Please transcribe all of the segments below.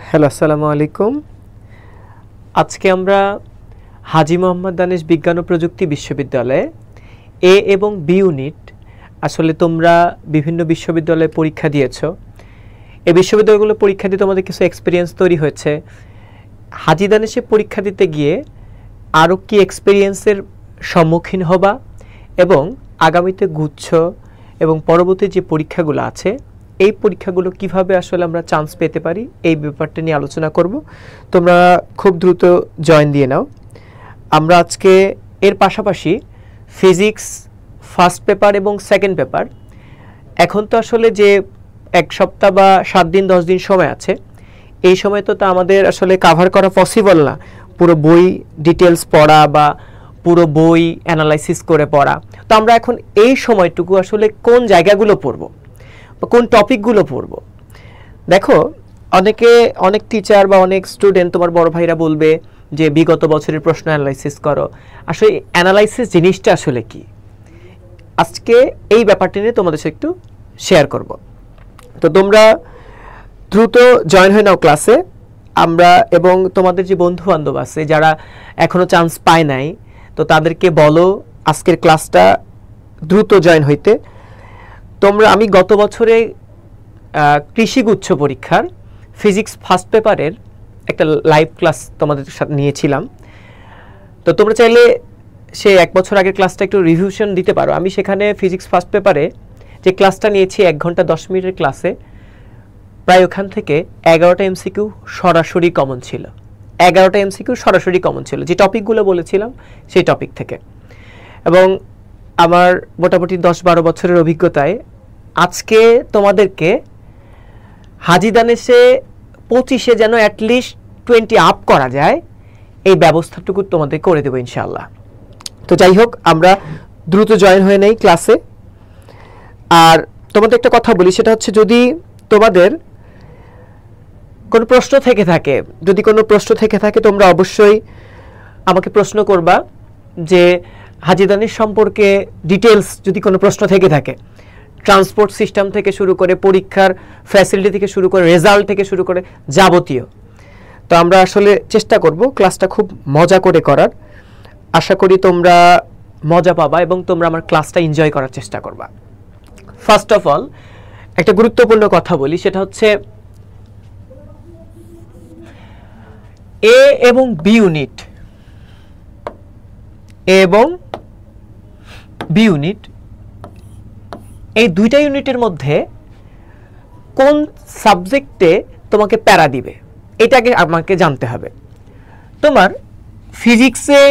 Hello, আসসালামু আলাইকুম। আজকে আমরা হাজী মোহাম্মদ দানেশ বিজ্ঞান ও প্রযুক্তি বিশ্ববিদ্যালয়ে এ এবং বি ইউনিট, আসলে তোমরা বিভিন্ন বিশ্ববিদ্যালয়ে পরীক্ষা দিয়েছো। এই বিশ্ববিদ্যালয়গুলো পরীক্ষা দিয়ে তোমাদের কিছু এক্সপিরিয়েন্স তৈরি হয়েছে। হাজী দানেশে পরীক্ষা দিতে গিয়ে আরও কি এক্সপিরিয়েন্সের সম্মুখীন হবা এবং আগামীতে গুচ্ছ এবং পরবর্তী যে পরীক্ষাগুলো আছে এই পরীক্ষাগুলো কিভাবে আসলে আমরা চান্স পেতে পারি এই ব্যাপারটা নিয়ে আলোচনা করব। তোমরা খুব দ্রুত জয়েন দিয়ে নাও। আমরা আজকে এর পাশাপাশি ফিজিক্স ফার্স্ট পেপার এবং সেকেন্ড পেপার, এখন তো আসলে যে এক সপ্তাহ বা 7 দিন 10 দিন সময় আছে, এই সময় তো আমাদের আসলে কাভার করা পসিবল না, পুরো বই ডিটেলস পড়া বা পুরো বই অ্যানালাইসিস করে পড়া। তো আমরা এখন এই সময়টুকু আসলে কোন জায়গাগুলো পড়ব বা কোন টপিকগুলো পড়ব। দেখো, অনেক টিচার বা অনেক স্টুডেন্ট, তোমার বড় ভাইরা বলবে যে বিগত বছরের প্রশ্ন অ্যানালাইসিস করো। আসলে অ্যানালাইসিস জিনিসটা আসলে কি, আজকে এই ব্যাপারটা নিয়ে তোমাদের সাথে একটু শেয়ার করব। তো তোমরা দ্রুত জয়েন হয়ে নাও ক্লাসে। আমরা এবং তোমাদের যে বন্ধু বান্ধব আছে যারা এখনো চান্স পায় নাই, তো তাদেরকে বলো আজকের ক্লাসটা দ্রুত জয়েন হইতে। আমি গত বছরে কৃষিগুচ্ছ পরীক্ষার ফিজিক্স ফার্স্ট পেপারের একটা লাইভ ক্লাস তোমাদের সাথে নিয়েছিলাম। তো তোমরা চাইলে সে 1 বছর আগের ক্লাসটা একটু রিভিশন দিতে পারো। আমি সেখানে ফিজিক্স ফার্স্ট পেপারে যে ক্লাসটা নিয়েছি 1 ঘন্টা 10 মিনিটের ক্লাসে, প্রায় ওখান থেকে 11টা এমসিকিউ সরাসরি কমন ছিল। 11টা এমসিকিউ সরাসরি কমন ছিল, যে টপিকগুলো বলেছিলাম সেই টপিক থেকে। এবং আমার মোটামুটি 10-12 বছরের অভিজ্ঞতায় আজকে তোমাদেরকে হাজী দানেশে 25-এ যেন অ্যাটলিস্ট 20 আপ করা যায়, এই ব্যবস্থাটুকু তোমাদের করে দেবো ইনশাআল্লাহ। তো যাই হোক, আমরা দ্রুত জয়েন হয়ে নেই ক্লাসে। আর তোমাদের একটা কথা বলি, সেটা হচ্ছে যদি তোমাদের কোনো প্রশ্ন থেকে থাকে তোমরা অবশ্যই আমাকে প্রশ্ন করবা যে হাজী দানেশ সম্পর্কে ডিটেলস যদি কোনো প্রশ্ন থেকে থাকে, ট্রান্সপোর্ট সিস্টেম থেকে শুরু করে পরীক্ষার ফ্যাসিলিটি থেকে শুরু করে রেজাল্ট থেকে শুরু করে যাবতীয়। তো আমরা আসলে চেষ্টা করব ক্লাসটা খুব মজা করে করার। আশা করি তোমরা মজা পাবা এবং তোমরা আমার ক্লাসটা এনজয় করার চেষ্টা করবা। ফার্স্ট অফ অল একটা গুরুত্বপূর্ণ কথা বলি, সেটা হচ্ছে এ এবং বি ইউনিট, এই দুইটা ইউনিটের মধ্যে কোন সাবজেক্টে তোমাকে প্যারা দিবে এটাকে আমাকে জানতে হবে। তোমার ফিজিক্সে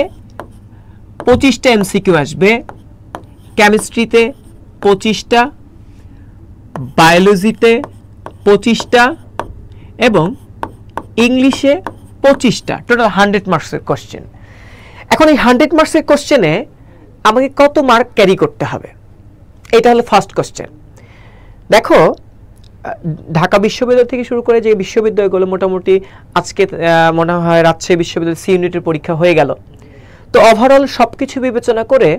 25টা এমসিকিউ আসবে, কেমিস্ট্রিতে 25টা, বায়োলজিতে 25টা এবং ইংলিশে 25টা, টোটাল 100 মার্কসের কোশ্চেন। এখন এই 100 মার্কসের কোশ্চেনে আমাকে কত মার্ক ক্যারি করতে হবে, এটা হলো ফার্স্ট কোশ্চেন। দেখো, ঢাকা বিশ্ববিদ্যালয় থেকে শুরু করে যে বিশ্ববিদ্যালয়গুলো মোটামুটি আজকে মনে হয় রাজশাহী বিশ্ববিদ্যালয় সি ইউনিটের পরীক্ষা হয়ে গেল। তো ওভারঅল সব কিছু বিবেচনা করে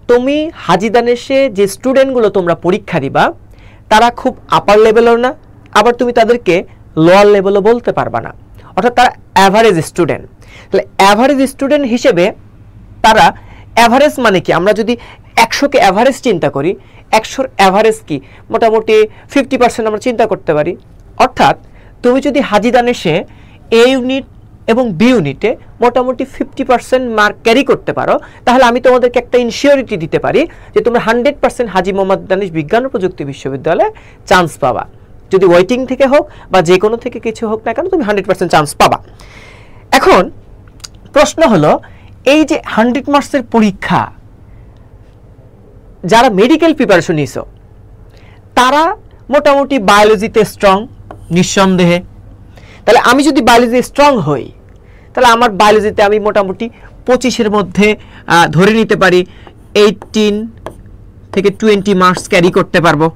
তুমি হাজী দানেশে যে স্টুডেন্টগুলো তোমরা পরীক্ষা দিবা তারা খুব আপার লেভেলও না, আবার তুমি তাদেরকে লোয়ার লেভেলও বলতে পারবা না, অর্থাৎ তারা অ্যাভারেজ স্টুডেন্ট। তাহলে অ্যাভারেজ স্টুডেন্ট হিসেবে তারা অ্যাভারেজ মানে কি, আমরা যদি 100কে অ্যাভারেজ চিন্তা করি, 100-র অ্যাভারেজ কি, মোটামুটি 50% আমরা চিন্তা করতে পারি। অর্থাৎ তুমি যদি হাজী দানেশে এ ইউনিট এবং বি ইউনিটে মোটামুটি 50% মার্ক ক্যারি করতে পারো, তাহলে আমি তোমাদেরকে একটা ইনসিওরিটি দিতে পারি যে তোমরা 100% হাজী মোহাম্মদ দানেশ বিজ্ঞান ও প্রযুক্তি বিশ্ববিদ্যালয়ে চান্স পাবা। যদি ওয়েটিং থেকে হোক বা যে কোনো থেকে কিছু হোক না কেন, তুমি 100% চান্স পাবা। এখন প্রশ্ন হলো, এই যে 100 মার্কসের পরীক্ষা, যারা মেডিকেল প্রিপারেশন নিছো তারা মোটামুটি বায়োলজিতে স্ট্রং নিঃসন্দেহে। তাহলে আমি যদি বায়োলজি স্ট্রং হই, তাহলে আমার বায়োলজিতে আমি মোটামুটি 25-এর মধ্যে ধরে নিতে পারি 18 থেকে 20 মার্কস ক্যারি করতে পারবো।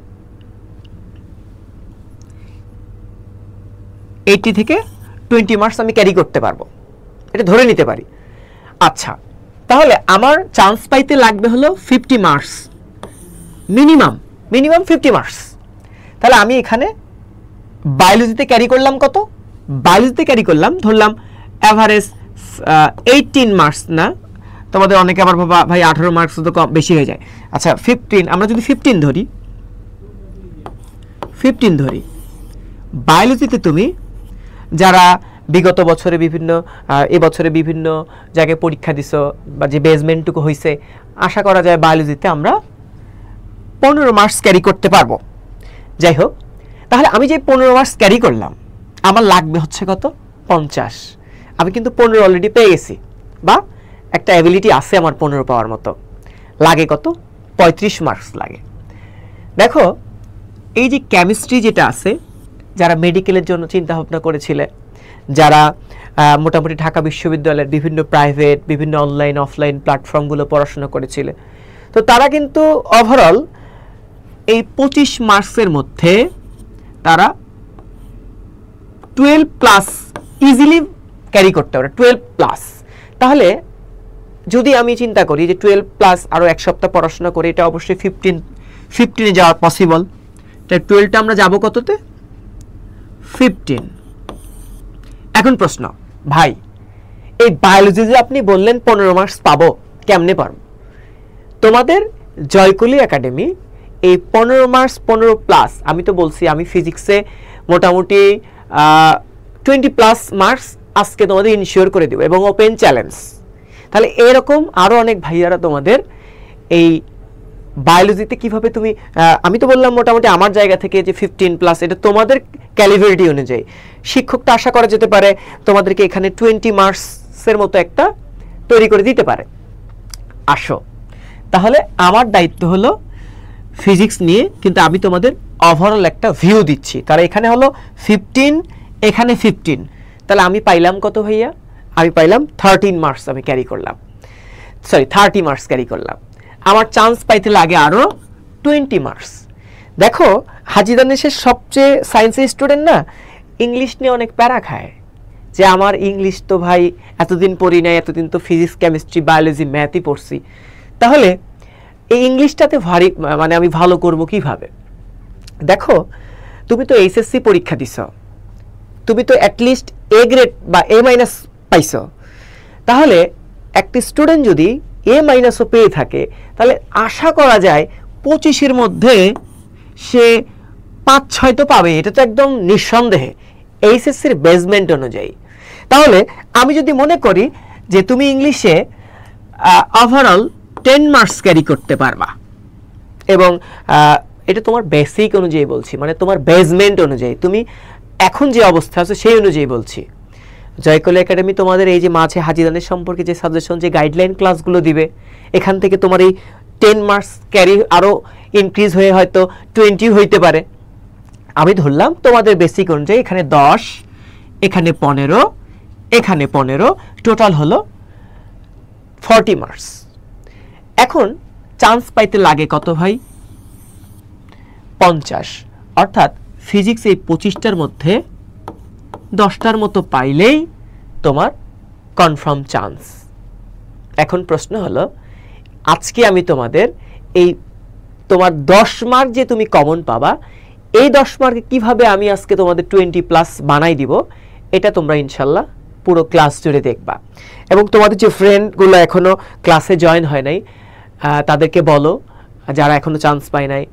80 থেকে 20 মার্কস আমি ক্যারি করতে পারবো, এটা ধরে নিতে পারি। আচ্ছা, তাহলে আমার চান্স পাইতে লাগবে হলো 50 মার্কস, মিনিমাম 50 মার্কস। তাহলে আমি এখানে বায়োলজিতে ক্যারি করলাম কত, বায়োলজিতে ক্যারি করলাম, ধরলাম অ্যাভারেজ 18 মার্কস না, তোমাদের অনেকে আবার বাবা ভাই 18 মার্কস তো কম বেশি হয়ে যায়। আচ্ছা 15, আমরা যদি 15 ধরি বায়োলজিতে তুমি যারা বিগত বছরে বিভিন্ন এবছরে বিভিন্ন জায়গায় পরীক্ষা দিছো বা যে বেসমেন্টটুকু হয়েছে, আশা করা যায় বায়োলজিতে আমরা 15 মার্কস ক্যারি করতে পারবো। যাই হোক, তাহলে আমি যে 15 মার্কস ক্যারি করলাম আমার লাগবে হচ্ছে কত 50। আমি কিন্তু 15 অলরেডি পেয়ে গেছি, বা একটা অ্যাবিলিটি আছে আমার 15 পাওয়ার মতো। লাগে কত 35 মার্কস লাগে। দেখো এই যে কেমিস্ট্রি যেটা আছে, যারা মেডিকেলের জন্য চিন্তা ভাবনা করেছিলে, যারা মোটামুটি ঢাকা বিশ্ববিদ্যালয়ের বিভিন্ন প্রাইভেট বিভিন্ন অনলাইন অফলাইন প্ল্যাটফর্মগুলো পড়াশোনা করেছিলে, তো তারা কিন্তু ওভারঅল এই 25 মার্কসের মধ্যে তারা 12 প্লাস ইজিলি ক্যারি করতে পারে, 12 প্লাস। তাহলে যদি আমি চিন্তা করি যে 12 প্লাস আরও এক সপ্তাহ পড়াশোনা করে, এটা অবশ্যই 15-এ যাওয়া পসিবল। তাই 12টা আমরা যাব কততে 15। এখন প্রশ্ন, ভাই এই বায়োলজি যে আপনি বললেন 15 মার্কস পাবো, কেমনে পারবো? তোমাদের জয়কলি একাডেমি এই 15 মার্কস 15 প্লাস, আমি তো বলছি আমি ফিজিক্সে মোটামুটি 20 প্লাস মার্কস আজকে তোমাদের ইনশিওর করে দেবো এবং ওপেন চ্যালেঞ্জ। তাহলে এরকম আরও অনেক ভাইয়ারা তোমাদের এই বায়োলজিতে কিভাবে তুমি, আমি তো বললাম মোটামুটি আমার জায়গা থেকে যে 15 প্লাস, এটা তোমাদের ক্যালিভারিটি অনুযায়ী শিক্ষকটা আশা করা যেতে পারে তোমাদেরকে এখানে 20 মার্কসের মতো একটা তৈরি করে দিতে পারে। আসো, তাহলে আমার দায়িত্ব হলো ফিজিক্স নিয়ে, কিন্তু আমি তোমাদের ওভারঅল একটা ভিউ দিচ্ছি। তাহলে এখানে হলো 15, এখানে 15, তাহলে আমি পাইলাম কত ভাইয়া? আমি পাইলাম 13 মার্কস আমি ক্যারি করলাম, সরি 30 মার্কস ক্যারি করলাম। আমার চান্স পাইতে লাগে আরও 20 মার্কস। দেখো হাজী দানেশের সবচেয়ে সায়েন্সের স্টুডেন্ট না, ইংলিশ নিয়ে অনেক প্যারা খায় যে আমার ইংলিশ তো ভাই এতদিন পড়ি নাই, এতদিন তো ফিজিক্স কেমিস্ট্রি বায়োলজি ম্যাথই পড়ছি, তাহলে এই ইংলিশটাতে ভারী মানে আমি ভালো করব কিভাবে? দেখো তুমি তো এইচএসসি পরীক্ষা দিছ, তুমি তো অ্যাটলিস্ট এ গ্রেড বা এ মাইনাস পাইছ, তাহলে একটি স্টুডেন্ট যদি এ মাইনাসও পেয়ে থাকে তাহলে আশা করা যায় 25-এর মধ্যে সে 5-6 তো পাবে, এটা তো একদম নিঃসন্দেহে এইচএসসির বেসমেন্ট অনুযায়ী। তাহলে আমি যদি মনে করি যে তুমি ইংলিশে ওভারঅল 10 মার্কস ক্যারি করতে পারবা, এবং এটা তোমার বেসিক অনুযায়ী বলছি, মানে তোমার বেসমেন্ট অনুযায়ী, তুমি এখন যে অবস্থা আছে সেই অনুযায়ী বলছি। জয়কলি একাডেমি তোমাদের এই যে মাঝে হাজী দানেশ সম্পর্কে যে সাজেশন, যে গাইডলাইন ক্লাসগুলো দিবে, এখান থেকে তোমার এই 10 মার্কস ক্যারি আরও ইনক্রিজ হয়ে হয়তো 20 হইতে পারে। আমি ধরলাম তোমাদের বেসিক অনুযায়ী এখানে 10, এখানে 15, এখানে 15, টোটাল হলো 40 মার্কস। এখন চান্স পাইতে লাগে কত ভাই? 50। অর্থাৎ ফিজিক্স এই 25টার মধ্যে 10টার মতো পাইলেই তোমার কনফার্ম চান্স। এখন প্রশ্ন হলো, আজকে আমি তোমাদের এই তোমার 10 মার্ক যে তুমি কমন পাবা, এই 10 মার্কে কিভাবে আমি আজকে তোমাদের 20 প্লাস বানাই দিব, এটা তোমরা ইনশাল্লাহ পুরো ক্লাস জুড়ে দেখবা। এবং তোমাদের যে ফ্রেন্ডগুলো এখনো ক্লাসে জয়েন হয় নাই তাদেরকে বলো, যারা এখনো চান্স পায় নাই।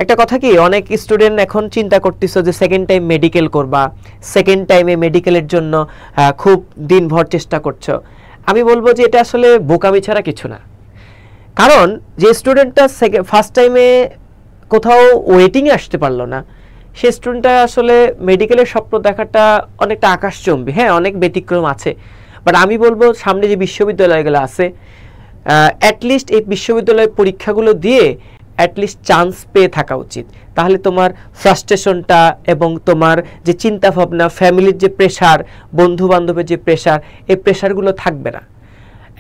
একটা কথা কি, অনেক স্টুডেন্ট এখন চিন্তা করতেছো যে সেকেন্ড টাইম মেডিকেল করবা, সেকেন্ড টাইমে মেডিকেলের জন্য খুব দিনভর চেষ্টা করছো। আমি বলবো যে এটা আসলে বোকামি ছাড়া কিছু না। কারণ যে স্টুডেন্টটা ফার্স্ট টাইমে কোথাও ওয়েটিংয়ে আসতে পারলো না, সে স্টুডেন্টটা আসলে মেডিকেলের স্বপ্ন দেখাটা অনেকটা আকাশচুম্বী। হ্যাঁ, অনেক ব্যতিক্রম আছে, বাট আমি বলবো সামনে যে বিশ্ববিদ্যালয়গুলো আছে, অ্যাটলিস্ট এই বিশ্ববিদ্যালয়ের পরীক্ষাগুলো দিয়ে অ্যাটলিস্ট চান্স পেয়ে থাকা উচিত। তাহলে তোমার ফ্রাস্ট্রেশনটা এবং তোমার যে চিন্তা ভাবনা, ফ্যামিলির যে প্রেশার, বন্ধু বান্ধবের যে প্রেশার, এই প্রেশারগুলো থাকবে না।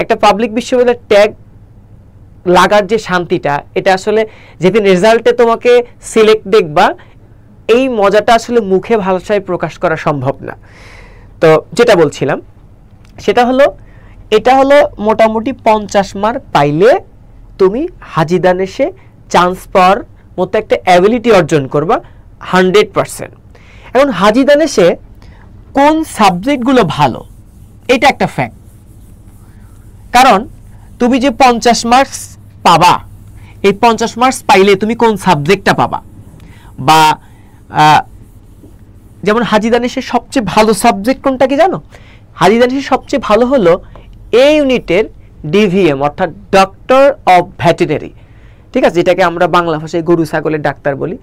একটা পাবলিক বিশ্ববিদ্যালয়ের ট্যাগ লাগার যে শান্তিটা, এটা আসলে যেদিন রেজাল্টে তোমাকে সিলেক্ট দেখবা, এই মজাটা আসলে মুখে ভাষায় প্রকাশ করা সম্ভব না। তো যেটা বলছিলাম সেটা হলো, এটা হলো মোটামুটি 50 মার্ক পাইলে তুমি হাজী দানেশে চান্স পাওয়ার মতো একটা অ্যাবিলিটি অর্জন করবা 100%। এখন হাজী দানেশে কোন সাবজেক্টগুলো ভালো, এটা একটা ফ্যাক্ট। কারণ তুমি যে 50 মার্কস পাবা, এই 50 মার্কস পাইলে তুমি কোন সাবজেক্টটা পাবা, বা যেমন হাজী দানেশের সবচেয়ে ভালো সাবজেক্ট কোনটা কি জানো? হাজী দানেশের সবচেয়ে ভালো হলো এ ইউনিটের ডিভিএম, অর্থাৎ ডক্টর অফ ভেটেরিনারি, ঠিক আছে, যেটাকে আমরা বাংলা ভাষায় গরু ছাগলের ডাক্তার বলি।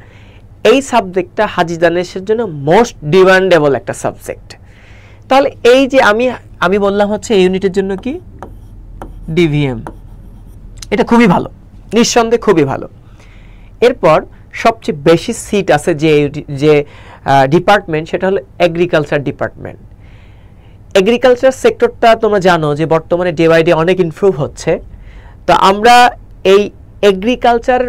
এই সাবজেক্টটা হাজী দানেশের জন্য মোস্ট ডিমান্ডেবল একটা সাবজেক্ট। তাহলে এই যে আমি বললাম হচ্ছে এই ইউনিটের জন্য কি ডিভিএম, এটা খুবই ভালো, নিঃসন্দেহে খুবই ভালো। এরপর সবচেয়ে বেশি সিট আছে যে ডিপার্টমেন্ট, সেটা হলো এগ্রিকালচার ডিপার্টমেন্ট। এগ্রিকালচার সেক্টরটা তোমরা জানো যে বর্তমানে ডে বাই ডে অনেক ইমপ্রুভ হচ্ছে। তো আমরা এই এগ্রিকালচার,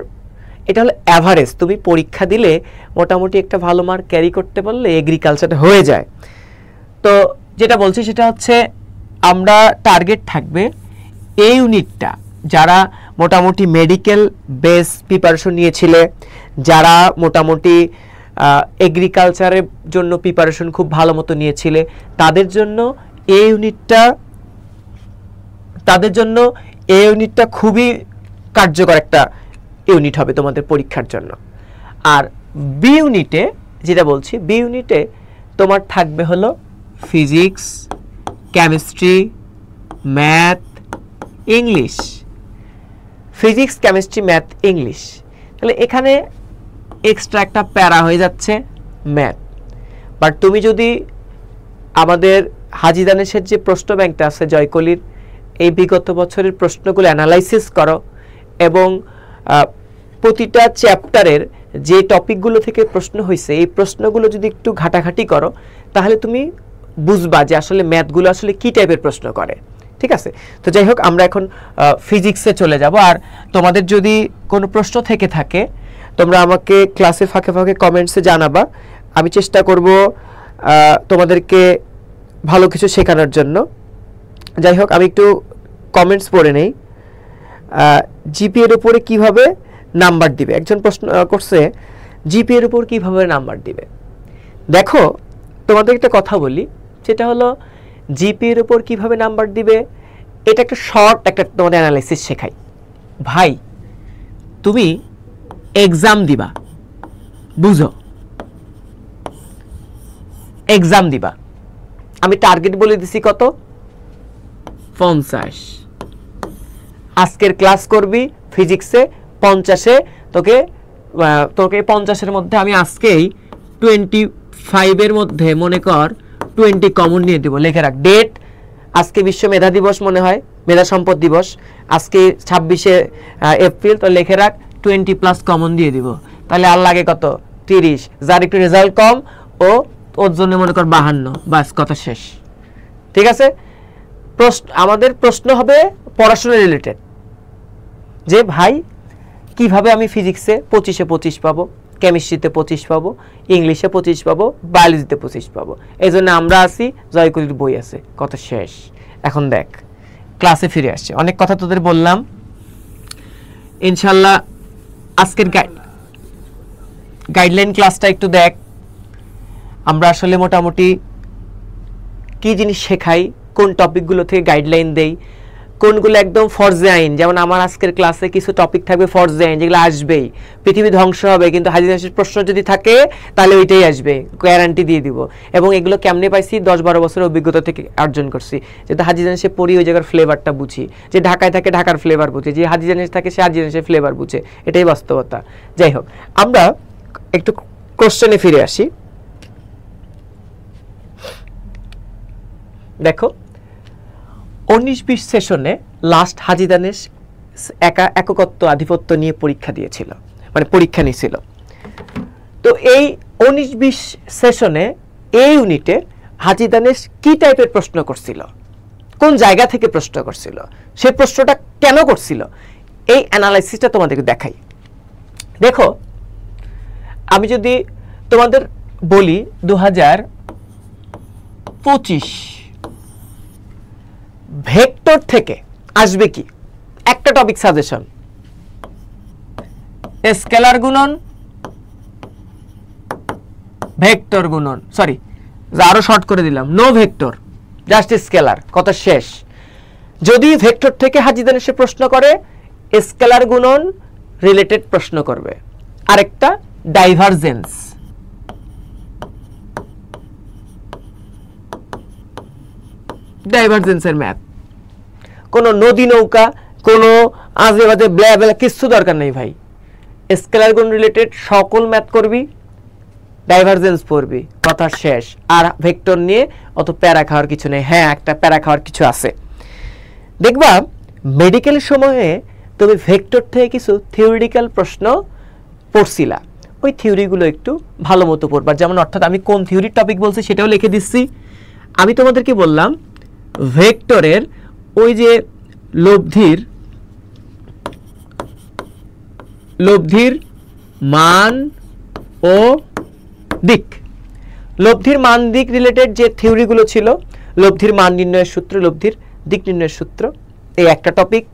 এটা হলো অ্যাভারেজ, তুমি পরীক্ষা দিলে মোটামুটি একটা ভালো মার্ক ক্যারি করতে পারলে এগ্রিকালচারটা হয়ে যায়। তো যেটা বলছি সেটা হচ্ছে আমরা টার্গেট থাকবে এই ইউনিটটা যারা মোটামুটি মেডিকেল বেস প্রিপারেশন নিয়েছিলে, যারা মোটামুটি এগ্রিকালচারের জন্য প্রিপারেশন খুব ভালো মতো নিয়েছিলে, তাদের জন্য এই ইউনিটটা খুবই কার্যকর একটা ইউনিট হবে তোমাদের পরীক্ষার জন্য। আর বি ইউনিটে যেটা বলছি, বি ইউনিটে তোমার থাকবে হলো physics, chemistry, math, English. Physics, chemistry, math, English. তাহলে এখানে এক্সট্রা একটা প্যারা হয়ে যাচ্ছে ম্যাথ। বাট তুমি যদি আমাদের হাজী দানেশের যে প্রশ্ন ব্যাংকটা আছে জয়কলির, এই বিগত বছরের প্রশ্নগুলো অ্যানালাইসিস করো এবং প্রতিটা চ্যাপ্টারের যে টপিকগুলো থেকে প্রশ্ন হয়েছে এই প্রশ্নগুলো যদি একটু ঘাটাঘাটি করো, তাহলে তুমি বুঝবা যে আসলে ম্যাথগুলো আসলে কি টাইপের প্রশ্ন করে। ঠিক আছে, তো যাই হোক আমরা এখন ফিজিক্সে চলে যাব। আর তোমাদের যদি কোনো প্রশ্ন থেকে থাকে তোমরা আমাকে ক্লাসে ফাঁকে ফাঁকে কমেন্টসে জানাবা, আমি চেষ্টা করব তোমাদেরকে ভালো কিছু শেখানোর জন্য। যাই হোক আমি একটু কমেন্টস পড়ে নেই। জিপিএর উপরে কিভাবে নাম্বার দিবে, একজন প্রশ্ন করছে জিপিএর উপর কিভাবে নাম্বার দিবে। দেখো তোমাদের একটা কথা বলি, সেটা হলো জিপিএর উপর কিভাবে নাম্বার দিবে এটা একটা শর্ট একটা তোমাদের অ্যানালাইসিস শেখাই। ভাই তুমি এক্সাম দিবা, বুঝো, এক্সাম দিবা, আমি টার্গেট বলে দিছি কত, 50। আজকের ক্লাস করবি ফিজিক্সে 50-এ, তোকে 50-এর মধ্যে আমি আজকেই 25-এর মধ্যে মনে কর 20 কমন নিয়ে দিব। লিখে রাখ ডেট, আজকে বিশ্ব মেধা দিবস, মনে হয় মেধা সম্পদ দিবস, আজকে 26শে এপ্রিল। তো লিখে রাখ 20+ কমন দিয়ে দিব। তাহলে আর লাগে কত, 30। যার একটু রেজাল্ট কম ওর জন্য মনে কর 52, বাস কথা শেষ। ঠিক আছে, আমাদের প্রশ্ন হবে পড়াশোনা রিলেটেড, যে ভাই কিভাবে আমি ফিজিক্সে 25-এ 25 পাবো, কেমিস্ট্রিতে 25 পাবো, ইংলিশে 25 পাবো, বায়োলজিতে 25 পাবো। এই জন্য আমরা আছি, জয়কলির বই আছে, কথা শেষ। এখন দেখ ক্লাসে ফিরে আসছে, অনেক কথা তোদের বললাম। ইনশাল্লাহ আজকের গাইডলাইন ক্লাসটা একটু দেখ। আমরা আসলে মোটামুটি কি জিনিস শেখাই, কোন টপিকগুলো থেকে গাইডলাইন দেই, কোনগুলো একদম ফরজে আইন। যেমন আমার আজকের ক্লাসে কিছু টপিক থাকবে ফরজে আইন, যেগুলো আসবেই, পৃথিবী ধ্বংস হবে কিন্তু হাজী দানেশের প্রশ্ন যদি থাকে তাহলে ওইটাই আসবে, গ্যারান্টি দিয়ে দিব। এবং এগুলো কেমনে পাইছি, 10-12 বছরের অভিজ্ঞতা থেকে অর্জন করছি। যেহেতু হাজী দানেশে পড়ি ওই জায়গার ফ্লেভারটা বুঝি, যে ঢাকায় থাকে ঢাকার ফ্লেভার বুঝে, যে হাজী দানেশ থাকে সে হাজী দানেশের ফ্লেভার বুঝে, এটাই বাস্তবতা। যাই হোক আমরা একটু কোশ্চেনে ফিরে আসি। দেখো 19-20 সেশনে লাস্ট হাজী দানেশ এককত্ব আধিপত্য নিয়ে পরীক্ষা দিয়েছিল, মানে পরীক্ষা নিয়েছিল। তো এই 19-20 সেশনে এই ইউনিটে হাজী দানেশ কি টাইপের প্রশ্ন করছিল, কোন জায়গা থেকে প্রশ্ন করছিল, সেই প্রশ্নটা কেন করছিল, এই অ্যানালাইসিসটা তোমাদেরকে দেখাই। দেখো আমি যদি তোমাদের বলি 2025 ভেক্টর থেকে আসবে কি একটা টপিক সাজেশন, স্কেলার গুণন, ভেক্টর গুণন, সরি আরো শর্ট করে দিলাম, নো ভেক্টর, জাস্ট স্কেলার, কথা শেষ। যদি ভেক্টর থেকে হাজি দানেশে প্রশ্ন করে, স্কেলার গুণন রিলেটেড প্রশ্ন করবে। আরেকটা ডাইভারজেন্স, ডাইভারজেন্সের ম্যাথ, কোনো নদী নৌকা, কোনো আজে বাজে ব্লা কিছু দরকার নেই ভাই, স্কেলার গুণ রিলেটেড সকল ম্যাথ করবি, ডাইভারজেন্স পড়বি, কথা শেষ। আর ভেক্টর নিয়ে অত প্যারা খাওয়ার কিছু নেই। হ্যাঁ, একটা প্যারা খাওয়ার কিছু আছে, দেখবা মেডিকেল সময়ে তুমি ভেক্টর থেকে কিছু থিওরিটিক্যাল প্রশ্ন পড়ছিলা, ওই থিওরিগুলো একটু ভালো মতো পড়বা। যেমন অর্থাৎ আমি কোন থিওরির টপিক বলছি সেটাও লিখে দিচ্ছি। আমি তোমাদেরকে বললাম ভেক্টরের ওই যে লব্ধির মান ও দিক, লব্ধির মান দিক রিলেটেড যে থিওরিগুলো ছিল, লব্ধির মান নির্ণয়ের সূত্র, লব্ধির দিক নির্ণয়ের সূত্র, এই একটা টপিক,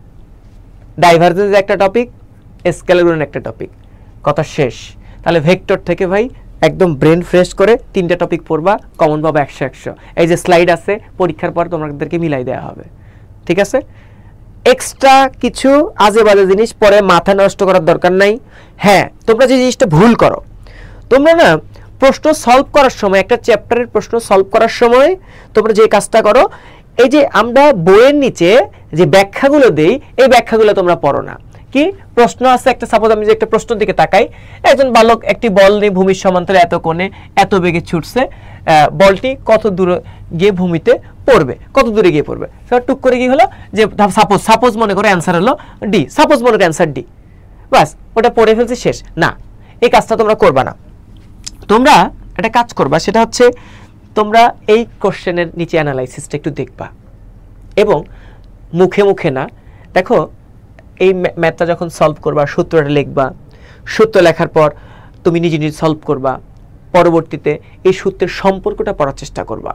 ডাইভারজেন্স একটা টপিক, স্কেলার গুণন একটা টপিক, কথা শেষ। তাহলে ভেক্টর থেকে ভাই একদম ব্রেন ফ্রেশ করে 3টা টপিক পড়বা, কমন পাবা 100-100। এই যে স্লাইড আছে, পরীক্ষার পর তোমাদেরকে মিলাই দেওয়া হবে, ঠিক আছে? এক্সট্রা কিছু আজে বাজে জিনিস পরে মাথা নষ্ট করার দরকার নাই। হ্যাঁ, তোমরা যে জিনিসটা ভুল করো, তোমরা না প্রশ্ন সলভ করার সময়, একটা চ্যাপ্টারের প্রশ্ন সলভ করার সময় তোমরা যে কাজটা করো, এই যে আমরা বইয়ের নিচে যে ব্যাখ্যাগুলো দেই, এই ব্যাখ্যাগুলো তোমরা পড়ো না। কি প্রশ্ন আছে একটা, সাপোজ আমি যে একটা প্রশ্নের দিকে তাকাই, একজন বালক একটি বল নিয়ে ভূমির সমান্তরে এত কোণে এত বেগে ছুটছে, বলটি কত দূরে গিয়ে ভূমিতে পড়বে, কত দূরে গিয়ে পড়বে। টুক করে কি হলো যে সাপোজ মনে করে অ্যান্সার হলো ডি, সাপোজ মনে করে অ্যান্সার ডি, বাস ওটা পড়ে ফেলছে, শেষ। না, এই কাজটা তোমরা করবা না। তোমরা একটা কাজ করবা, সেটা হচ্ছে তোমরা এই কোশ্চেনের নিচে অ্যানালাইসিসটা একটু দেখবা এবং মুখে মুখে না। দেখো এই ম্যাথটা যখন সলভ করবা, সূত্রটা লিখবা, সূত্র লেখার পর তুমি নিজে নিজে সলভ করবা, পরবর্তীতে এই সূত্রের সম্পর্কটা পড়ার চেষ্টা করবা।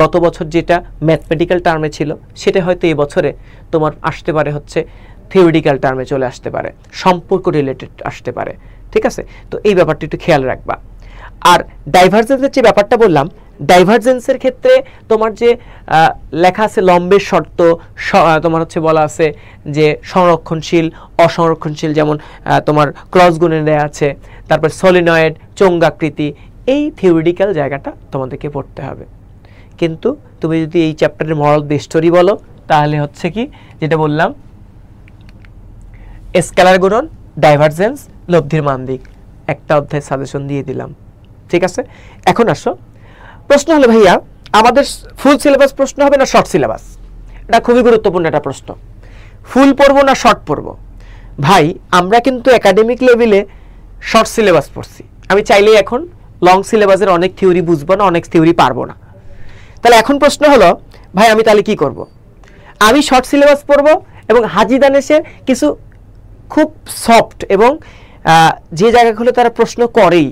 গত বছর যেটা ম্যাথমেটিক্যাল টার্মে ছিল, সেটা হয়তো এই বছরে তোমার আসতে পারে হচ্ছে থিওরিটিক্যাল টার্মে চলে আসতে পারে, সম্পর্ক রিলেটেড আসতে পারে, ঠিক আছে? তো এই ব্যাপারটা একটু খেয়াল রাখবা। আর ডাইভারজেন্সের যে ব্যাপারটা বললাম, ডাইভারজেন্সের ক্ষেত্রে তোমার যে লেখা আছে লম্বের শর্ত, তোমার হচ্ছে বলা আছে যে সংরক্ষণশীল অসংরক্ষণশীল, যেমন তোমার ক্রস গুণে দেয়া আছে, তারপর সলিনয়েড, চোঙ্গাকৃতি, এই থিওরিটিক্যাল জায়গাটা তোমাদেরকে পড়তে হবে। কিন্তু তুমি যদি এই চ্যাপ্টারের মরাল বেস্টরি বলো, তাহলে হচ্ছে কি যেটা বললাম, স্কেলার গুণন, ডাইভারজেন্স, লব্ধির মান দিক, একটা অধ্যায় সাজেশন দিয়ে দিলাম, ঠিক আছে? এখন আসো, প্রশ্ন হলো ভাইয়া আমাদের ফুল সিলেবাস প্রশ্ন হবে না শর্ট সিলেবাস? এটা খুবই গুরুত্বপূর্ণ একটা প্রশ্ন। ফুল পড়বো না শর্ট পড়বো? ভাই আমরা কিন্তু একাডেমিক লেভেলে শর্ট সিলেবাস পড়ছি, আমি চাইলেই এখন লং সিলেবাসের অনেক থিওরি বুঝবো না, অনেক থিওরি পারবো না। তাহলে এখন প্রশ্ন হলো ভাই আমি তাহলে কি করব? আমি শর্ট সিলেবাস পড়বো এবং হাজি দানেশের কিছু খুব সফট এবং যে জায়গাগুলো তারা প্রশ্ন করেই,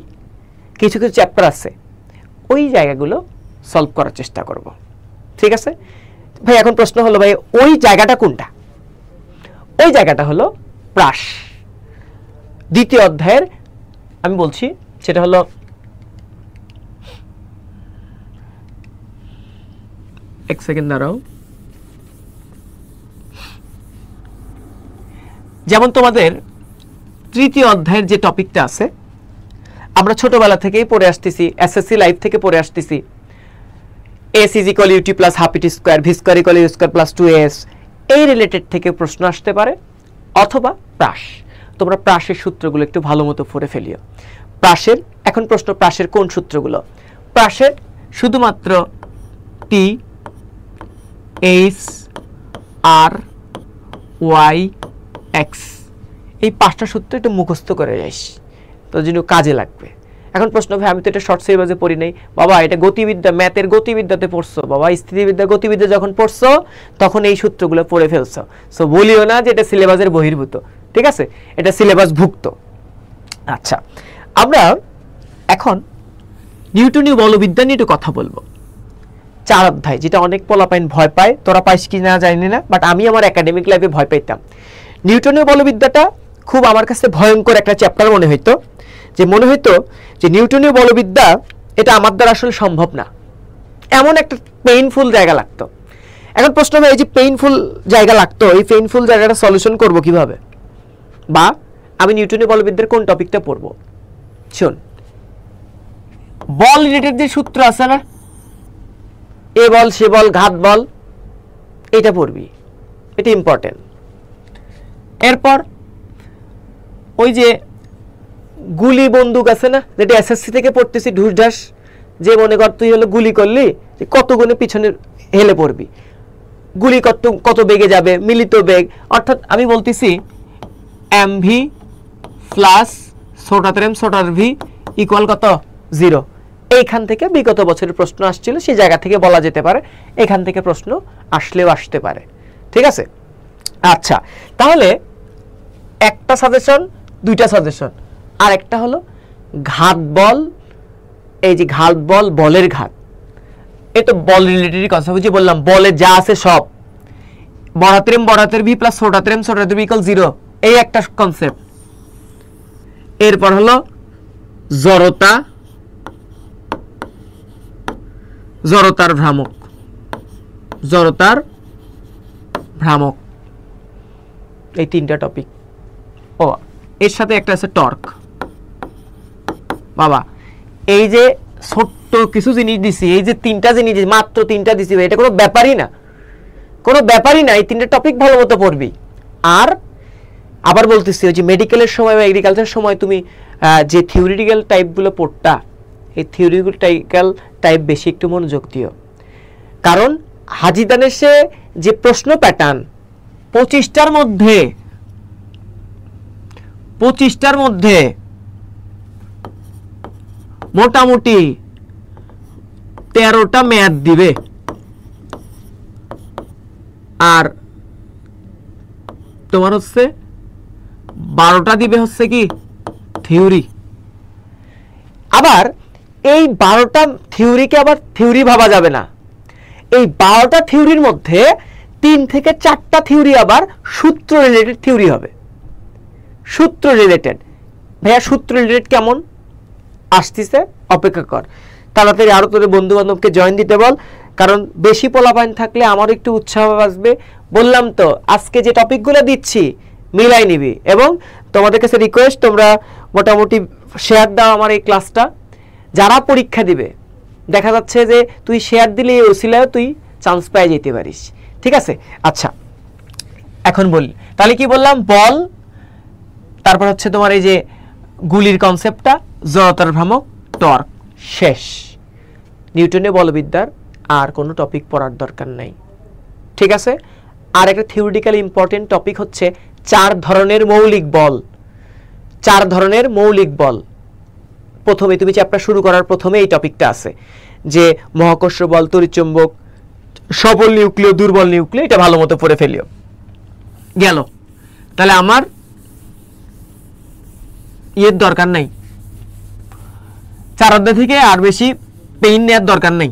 কিছু কিছু চ্যাপ্টার আছে, ওই জায়গাগুলো সলভ করার চেষ্টা করব, ঠিক আছে ভাই? এখন প্রশ্ন হলো ভাই ওই জায়গাটা কোনটা? ওই জায়গাটা হলো প্রাস, দ্বিতীয় অধ্যায়ের, আমি বলছি সেটা হলো এক সেকেন্ড দাঁড়াও। যেমন তোমাদের তৃতীয় অধ্যায়ের যে টপিকটা আছে, আমরা ছোটবেলা থেকেই পড়ে আসতেছি, এসএসসি লাইফ থেকে পড়ে আসতেছি, s is equal ut plus half it square, v square equal u square plus 2s, এই রিলেটেড থেকে প্রশ্ন আসতে পারে, অথবা প্রাস। তোমরা প্রাসের সূত্রগুলো একটু ভালো মতো পড়ে ফেলিও। প্রাসের এখন প্রশ্ন, প্রাসের কোন সূত্রগুলো? প্রাসের শুধুমাত্র t h r y x, এই 5টা সূত্র একটু মুখস্থ করে যাইস, তোর জন্য কাজে লাগবে। এখন প্রশ্ন, ভাই আমি তো এটা শর্ট সিলেবাসে পড়ি নাই। বাবা এটা গতিবিদ্যা, ম্যাথের গতিবিদ্যাতে পড়ছো বাবা, স্থিতিবিদ্যা গতিবিদ্যা যখন পড়ছো তখন এই সূত্রগুলো পড়ে ফেলছো। সো বলিও না যে এটা সিলেবাসের বহির্ভূত, ঠিক আছে? এটা সিলেবাস ভুক্ত। আচ্ছা, আমরা এখন নিউটনীয় বলবিদ্যা নিয়ে একটু কথা বলবো। 4 অধ্যায়, যেটা অনেক পোলাপাইন ভয় পায়, তোরা পাইস কি না জানি না, বাট আমি আমার একাডেমিক লাইফে ভয় পাইতাম। নিউটনীয় বলবিদ্যাটা খুব আমার কাছে ভয়ঙ্কর একটা চ্যাপ্টার মনে হইতো, যে নিউটনীয় বলবিদ্যা এটা আমার দ্বারা আসলে সম্ভব না। এমন একটা পেইনফুল জায়গা লাগতো। এখন প্রশ্ন হয় এই যে পেইনফুল জায়গা লাগতো, এই পেইনফুল জায়গাটা সলিউশন করব কিভাবে, বা আমি নিউটনীয় বলবিদ্যার কোন টপিকটা পড়ব। শোন, বল রিলেটেড যে সূত্র আছে না, এ বল সে বল ঘাত বল, এটা পড়বি, এটা ইম্পর্টেন্ট। এরপর ওই যে গুলি বন্দুক আছে না, যেটা এসএসসি থেকে পড়তেছি ঢুস ঢাস, যে মনে কর তুই হলো গুলি করলি, কত গুণে পিছনে হেলে পড়বি, গুলি কত বেগে যাবে, মিলিত বেগ, অর্থাৎ আমি বলতেছি এমভি প্লাস ছোটার এম ছোটার ভি ইকুয়াল কত 0। এইখান থেকে বিগত বছরের প্রশ্ন আসছিল, সেই জায়গা থেকে বলা যেতে পারে এখান থেকে প্রশ্ন আসলেও আসতে পারে। ঠিক আছে, আচ্ছা, তাহলে একটা সাজেশন, দুইটা সাজেশন। আর একটা হলো ঘাত বল, এই যে ঘাত বল, বলের ঘাত, এটা বল রিলেটেড কনসেপ্ট। যে বললাম বলে যা আছে সব, বড়াতের এম বড়াতের ভি প্লাস ছোটাতের এম ছোটাতের ভি ইকুয়াল 0, এই একটা কনসেপ্ট। এরপর হলো জড়তা, জড়তার ভ্রামক, জড়তার ভ্রামক, এই তিনটা টপিক। ও এর সাথে একটা আছে টর্ক। বাবা এই যে ছোট্ট কিছু জিনিস দিছি, এই যে তিনটা জিনিস মাত্র তিনটা দিছি, এটা কোনো ব্যাপারই না, কোনো ব্যাপারই না। এই তিনটা টপিক ভালো মতো পড়বি। আর আবার বলতেছি, ওই যে মেডিকেলের সময় বা এগ্রিকালচারের সময় তুমি যে থিওরিটিক্যাল টাইপগুলো পড়তা, এই থিওরিটিক্যাল টাইপ বেশি একটু মনোযোগ দিও। কারণ হাজী দানেশে যে প্রশ্ন প্যাটার্ন 25টার মধ্যে মোটামুটি 13টা ম্যাথ দিবে, আর তোমার হচ্ছে 12টা দিবে হচ্ছে কি থিওরি। আবার এই 12টা থিওরিকে আবার থিওরি ভাবা যাবে না। এই 12টা থিওরির মধ্যে 3 থেকে 4টা থিওরি আবার সূত্র রিলেটেড থিওরি হবে। সূত্র রিলেটেড, ভাইয়া সূত্র রিলেটেড কেমন আসতেছে, অপেক্ষা কর, তাড়াতাড়ি আরো তোর বন্ধু বান্ধবকে জয়েন দিতে বল, কারণ বেশি পোলাপাইন থাকলে আমারও একটু উৎসাহ আসবে। বললাম তো আজকে যে টপিকগুলো দিচ্ছি মিলাই নিবি, এবং তোমাদের কাছে রিকোয়েস্ট তোমরা মোটামুটি শেয়ার দাও আমার এই ক্লাসটা। যারা পরীক্ষা দিবে, দেখা যাচ্ছে যে তুই শেয়ার দিলে এই ওসিলায় তুই চান্স পেয়ে যেতে পারিস। ঠিক আছে, আচ্ছা এখন বলি তাহলে কি বললাম, বল, তারপর হচ্ছে তোমার এই যে গুলির কনসেপ্টটা, জড়তার ভ্রামক, টর্ক, শেষ। নিউটনীয় বলবিদ্যার আর কোনো টপিক পড়ার দরকার নাই। ঠিক আছে, আর একটা থিওরিটিক্যাল ইম্পর্টেন্ট টপিক হচ্ছে 4 ধরনের মৌলিক বল। 4 ধরনের মৌলিক বল, প্রথমে তুমি চ্যাপ্টার শুরু করার প্রথমে এই টপিকটা আছে যে মহাকর্ষ বল, তড়িৎচুম্বক, সবল নিউক্লিয়, দুর্বল নিউক্লিয়, এটা ভালো মতো পড়ে ফেলিও। গেল, তাহলে আমার ইয়ের দরকার নাই, 4 অধ্যায় থেকে আর বেশি পেইন নেওয়ার দরকার নাই।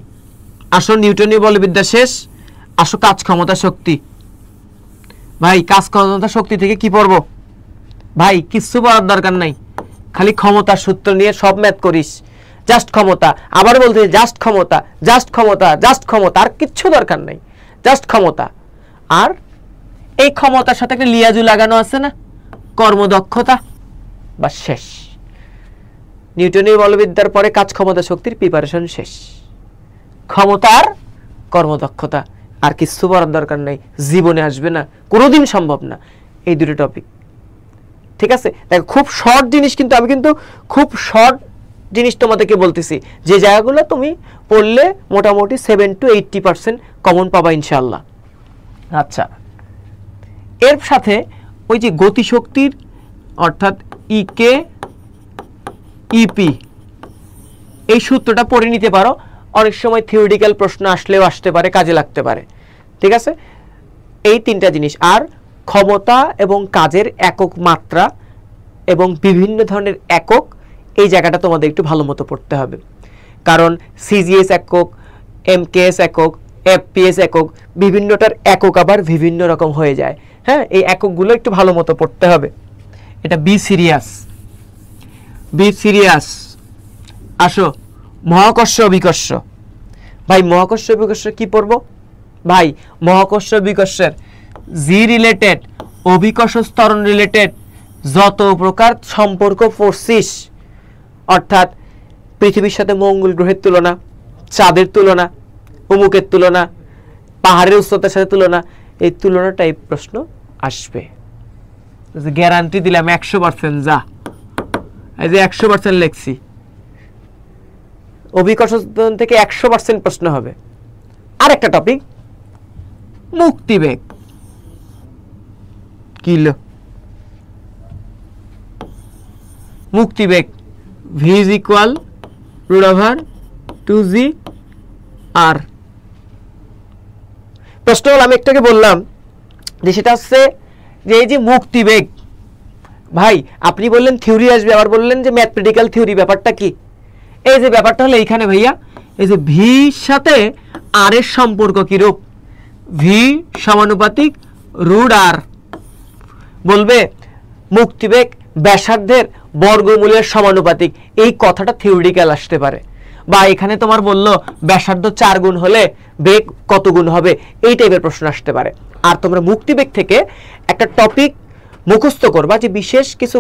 আসো নিউটনীয় বলবিদ্যা শেষ, আসো কাজ ক্ষমতা শক্তি। ভাই কাজ ক্ষমতা শক্তি থেকে কি পড়বো ভাই, কিচ্ছু পড়ার দরকার নাই, খালি ক্ষমতার সূত্র নিয়ে সব ম্যাথ করিস, জাস্ট ক্ষমতা। আবার বলতে জাস্ট ক্ষমতা, জাস্ট ক্ষমতা, জাস্ট ক্ষমতা, আর কিচ্ছু দরকার নাই, জাস্ট ক্ষমতা। আর এই ক্ষমতার সাথে একটা লিয়াজু লাগানো আছে না, কর্মদক্ষতা, বা শেষ। নিউটনীয় বলবিদ্যার পরে কাজ ক্ষমতা শক্তির প্রিপারেশন শেষ, ক্ষমতার কর্মদক্ষতা, আর কিছু পড়ার দরকার নাই, জীবনে আসবে না, কোনোদিন সম্ভব না এই দুটো টপিক। ঠিক আছে, দেখো খুব শর্ট জিনিস, কিন্তু আমি কিন্তু খুব শর্ট জিনিস তোমাদেরকে বলতেছি, যে জায়গাগুলো তুমি পড়লে মোটামুটি 7 to 80% কমন পাবা ইনশাআল্লাহ। আচ্ছা, এর সাথে ওই যে গতিশক্তির অর্থাৎ ইকে ইপি, এই সূত্রটা পড়ে নিতে পারো, অনেক সময় থিওরিটিক্যাল প্রশ্ন আসলেও আসতে পারে, কাজে লাগতে পারে। ঠিক আছে, এই 3টা জিনিস। আর ক্ষমতা এবং কাজের একক মাত্রা এবং বিভিন্ন ধরনের একক, এই জায়গাটা তোমাদের একটু ভালো মতো পড়তে হবে, কারণ সিজিএস একক, এমকেএস একক, এফপিএস একক, বিভিন্নটার একক আবার বিভিন্ন রকম হয়ে যায়। হ্যাঁ, এই এককগুলো একটু ভালো মতো পড়তে হবে। এটা বি সিরিয়াস, বি সিরিয়াস। আসো মহাকর্ষ অভিকর্ষ, ভাই মহাকর্ষ অভিকর্ষ কি পড়বো? ভাই মহাকর্ষ অভিকর্ষের জি রিলেটেড, অভিকর্ষ ত্বরণ রিলেটেড যত প্রকার সম্পর্ক পড়ছিস, অর্থাৎ পৃথিবীর সাথে মঙ্গল গ্রহের তুলনা, চাঁদের তুলনা, অমুকের তুলনা, পাহাড়ের উচ্চতার সাথে তুলনা, এই তুলনা টাইপ প্রশ্ন আসবে। গ্যারান্টি দিলাম 100%। যা এই যে 100% লিখছি, অভিকর্ষ থেকে 100% প্রশ্ন হবে। আর একটা টপিক মুক্তিবেগ। কি মুক্তিবেগ? v is equal √2g/r। প্রশ্ন হল, আমি একটাকে বললাম যে সেটা হচ্ছে যে এই যে মুক্তিবেগ, ভাই আপনি বললেন থিওরি আসবে, আবার বললেন যে ম্যাথমেটিক্যাল থিওরি। ব্যাপারটা কি? এই যে ব্যাপারটা হলো এইখানে ভাইয়া, এই যে ভি সাথে আর এর সম্পর্ক কি রূপ? ভি সমানুপাতিক √r। বলবে মুক্তিবেগ ব্যাসার্ধের বর্গমূলের সমানুপাতিক, এই কথাটা থিওরিটিক্যাল আসতে পারে। বা এখানে তোমার বললো ব্যাসার্ধ 4 গুণ হলে বেগ কত গুণ হবে, এই টাইপের প্রশ্ন আসতে পারে। আর তোমরা মুক্তিবেগ থেকে একটা টপিক মুখস্থ করবা যে বিশেষ কিছু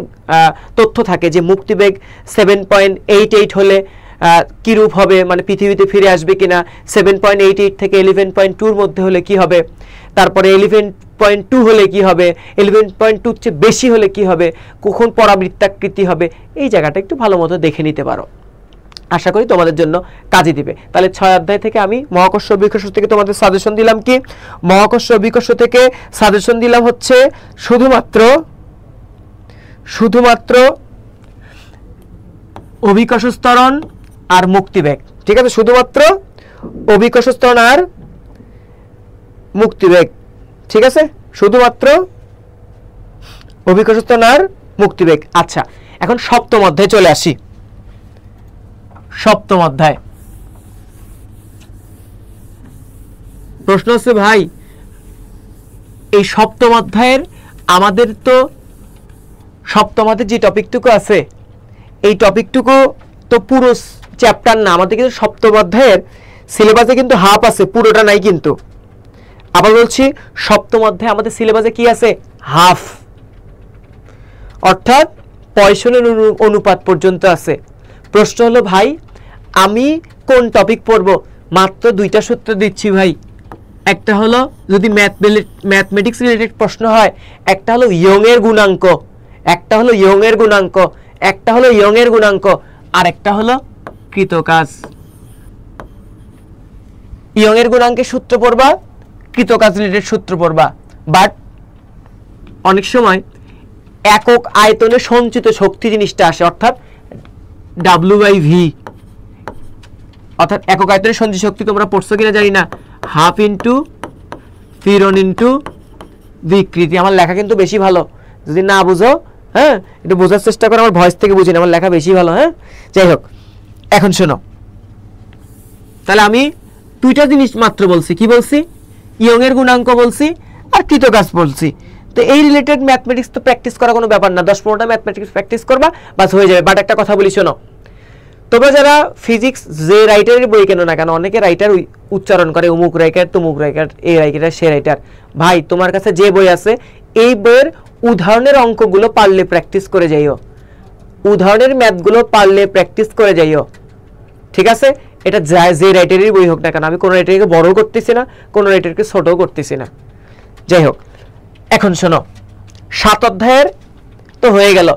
তথ্য থাকে, যে মুক্তিবেগ 7.88 হলে কিরূপ হবে, মানে পৃথিবীতে ফিরে আসবে কিনা, 7.88 থেকে 11.2 এর মধ্যে হলে কি হবে, তারপরে 11.2 হলে কি হবে, 11.2 চেয়ে বেশি হলে কি হবে, কখন পরাবৃত্তাকৃতি হবে, এই জায়গাটা একটু ভালো মতো দেখে নিতে পারো। আশা করি তোমাদের জন্য কাজে দিবে। তাহলে 6 অধ্যায় থেকে আমি মহাকর্ষ অভিকর্ষ থেকে তোমাদের সাজেশন দিলাম কি? মহাকর্ষ অভিকর্ষ থেকে সাজেশন দিলাম হচ্ছে শুধুমাত্র অভিকর্ষ ত্বরণ আর মুক্তিবেগ। ঠিক আছে, শুধুমাত্র অভিকর্ষ ত্বরণ আর মুক্তিবেগ। ঠিক আছে, শুধুমাত্র অভিকর্ষ ত্বরণ আর মুক্তিবেগ। আচ্ছা, এখন সপ্তম অধ্যায়ে চলে আসি। সপ্তম অধ্যায় প্রশ্ন হচ্ছে, ভাই এই সপ্তম অধ্যায়ের আমাদের তো সপ্তম অধ্যায়ের যে টপিকটুকু আছে, এই টপিকটুকু তো পুরো চ্যাপ্টার না, আমাদের কিন্তু সপ্তম অধ্যায়ের সিলেবাসে কিন্তু হাফ আছে, পুরোটা নাই কিন্তু। আবার বলছি, সপ্তম অধ্যায়ে আমাদের সিলেবাসে কি আছে? হাফ, অর্থাৎ পয়সনের অনুপাত পর্যন্ত আছে। প্রশ্ন হলো, ভাই আমি কোন টপিক পড়ব? মাত্র 2টা সূত্র দিচ্ছি ভাই। একটা হলো যদি ম্যাথমেটিক্স রিলেটেড প্রশ্ন হয়, একটা হলো ইয়ং এর গুণাঙ্ক, একটা হলো ইয়ং এর গুণাঙ্ক, একটা হলো ইয়ং এর গুণাঙ্ক, আর একটা হলো কৃতকাজ। ইয়ং এর গুণাঙ্কের সূত্র পড়বা, কৃতকাজ রিলেটেড সূত্র পড়বা। বাট অনেক সময় একক আয়তনে সঞ্চিত শক্তি জিনিসটা আসে, অর্থাৎ W/V, অর্থাৎ একক আয়তনে সঞ্চিত শক্তি তোমরা পড়ছো কিনা জানি না, হাফ ইন্টু পীড়ন ইন্টু বিকৃতি। আমার লেখা কিন্তু বেশি ভালো, যদি না বুঝো হ্যাঁ একটু বোঝার চেষ্টা করো, আমার ভয়েস থেকে বুঝি না, আমার লেখা বেশি ভালো। হ্যাঁ, যাই হোক, এখন শোনো, তাহলে আমি 2টা জিনিস মাত্র বলছি। কি বলছি? ইয়ং এর গুণাঙ্ক বলছি আর কৃতকাজ বলছি। তো এই রিলেটেড ম্যাথমেটিক্স তো প্র্যাকটিস করা কোনো ব্যাপার না, 10-15টা ম্যাথমেটিক্স প্র্যাকটিস করবা, বাস হয়ে যাবে। বাট একটা কথা বলি, শোনো, তোমরা যারা ফিজিক্স যে রাইটারের বই কেন না কেন, অনেকে রাইটার উচ্চারণ করে অমুক রাইটার, তমুক রাইটার, এই রাইটার, সে রাইটার। ভাই তোমার কাছে যে বই আছে, এই বইয়ের উদাহরণের অঙ্কগুলো পারলে প্র্যাকটিস করে যাইও, উদাহরণের ম্যাথগুলো পারলে প্র্যাকটিস করে যাইও। ঠিক আছে, এটা যে রাইটারেরই বই হোক না কেন, আমি কোনো রাইটারকে বড় করতেছি না, কোনো রাইটারকে ছোটও করতেছি না। যাই হোক, এখন শোনো, 7 অধ্যায়ের তো হয়ে গেল।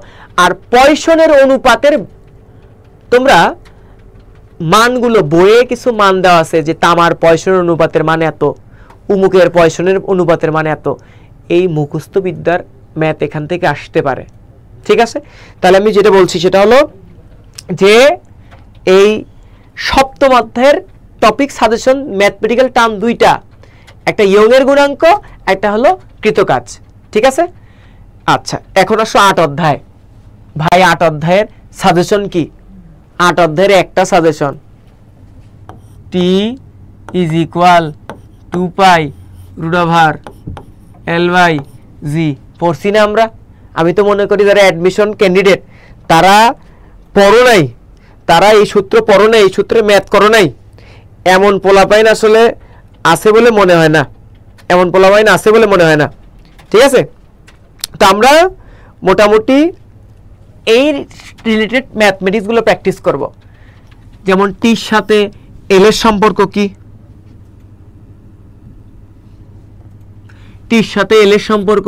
আর পয়সনের অনুপাতের তোমরা মানগুলো, বইয়ে কিছু মান দেওয়া আছে যে তামার পয়সনের অনুপাতের মান এত, উমুকের পয়সনের অনুপাতের মান এত। এই মুখস্থ বিদ্যার ম্যাথ এখান থেকে আসতে পারে। ঠিক আছে, তাহলে আমি যেটা বলছি সেটা হলো যে এই সপ্তম অধ্যায়ের টপিক সাজেশন ম্যাথমেটিক্যাল টার্ম 2টা, একটা ইয়ং এর গুণাঙ্ক, একটা হলো কৃতকাজ। ঠিক আছে, আচ্ছা এখন আসো 8 অধ্যায়। ভাই 8 অধ্যায়ের সাজেশন কি? 8 অধ্যায়ের একটা সাজেশন, t = 2π√L/g। পড়ছি না আমরা? আমি তো মনে করি যারা অ্যাডমিশন ক্যান্ডিডেট তারা পড়ো নাই, তারা এই সূত্র পড়ো নাই, এই সূত্রে ম্যাথ করো নাই। এমন পোলাপাইন আসলে আছে বলে মনে হয় না, এমন পোলাপাইন আছে বলে মনে হয় না। ঠিক আছে, তো আমরা মোটামুটি এই রিলেটেড ম্যাথমেটিক্সগুলো প্র্যাকটিস করব। যেমন টির সাথে এল এর সম্পর্ক কি, টির সাথে এল এর সম্পর্ক,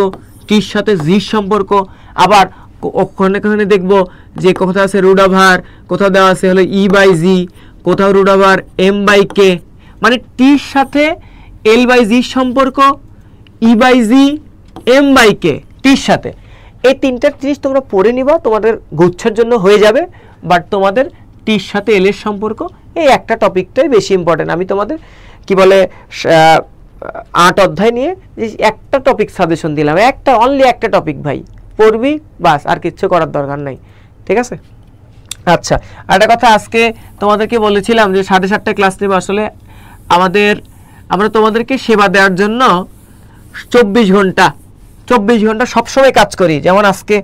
টির সাথে জির সম্পর্ক। আবার ওখানে দেখব যে কোথাও আছে রুট ওভার, কোথাও দেওয়া আছে হলো ই বাই জি, কোথাও রুট ওভার এম বাই কে। মানে টির সাথে এল বাই জির সম্পর্ক, E by G, M by কে, টির সাথে। এই তিনটা জিনিস তোমরা পড়ে নিবা, তোমাদের গুচ্ছের জন্য হয়ে যাবে। বাট তোমাদের টির সাথে এল এর সম্পর্ক এই একটা টপিকটাই বেশি ইম্পর্টেন্ট। আমি তোমাদের কি বলে 8 অধ্যায় নিয়ে একটা টপিক সাজেশন দিলাম, একটা অনলি একটা টপিক ভাই পড়বি বাস, আর কিচ্ছু করার দরকার নাই। ঠিক আছে, আচ্ছা একটা কথা আজকে তোমাদেরকে বলেছিলাম যে 7:30টায় ক্লাস নেব। আসলে আমরা তোমাদেরকে সেবা দেওয়ার জন্য 24 ঘন্টা সবসময় কাজ করি। যেমন আজকে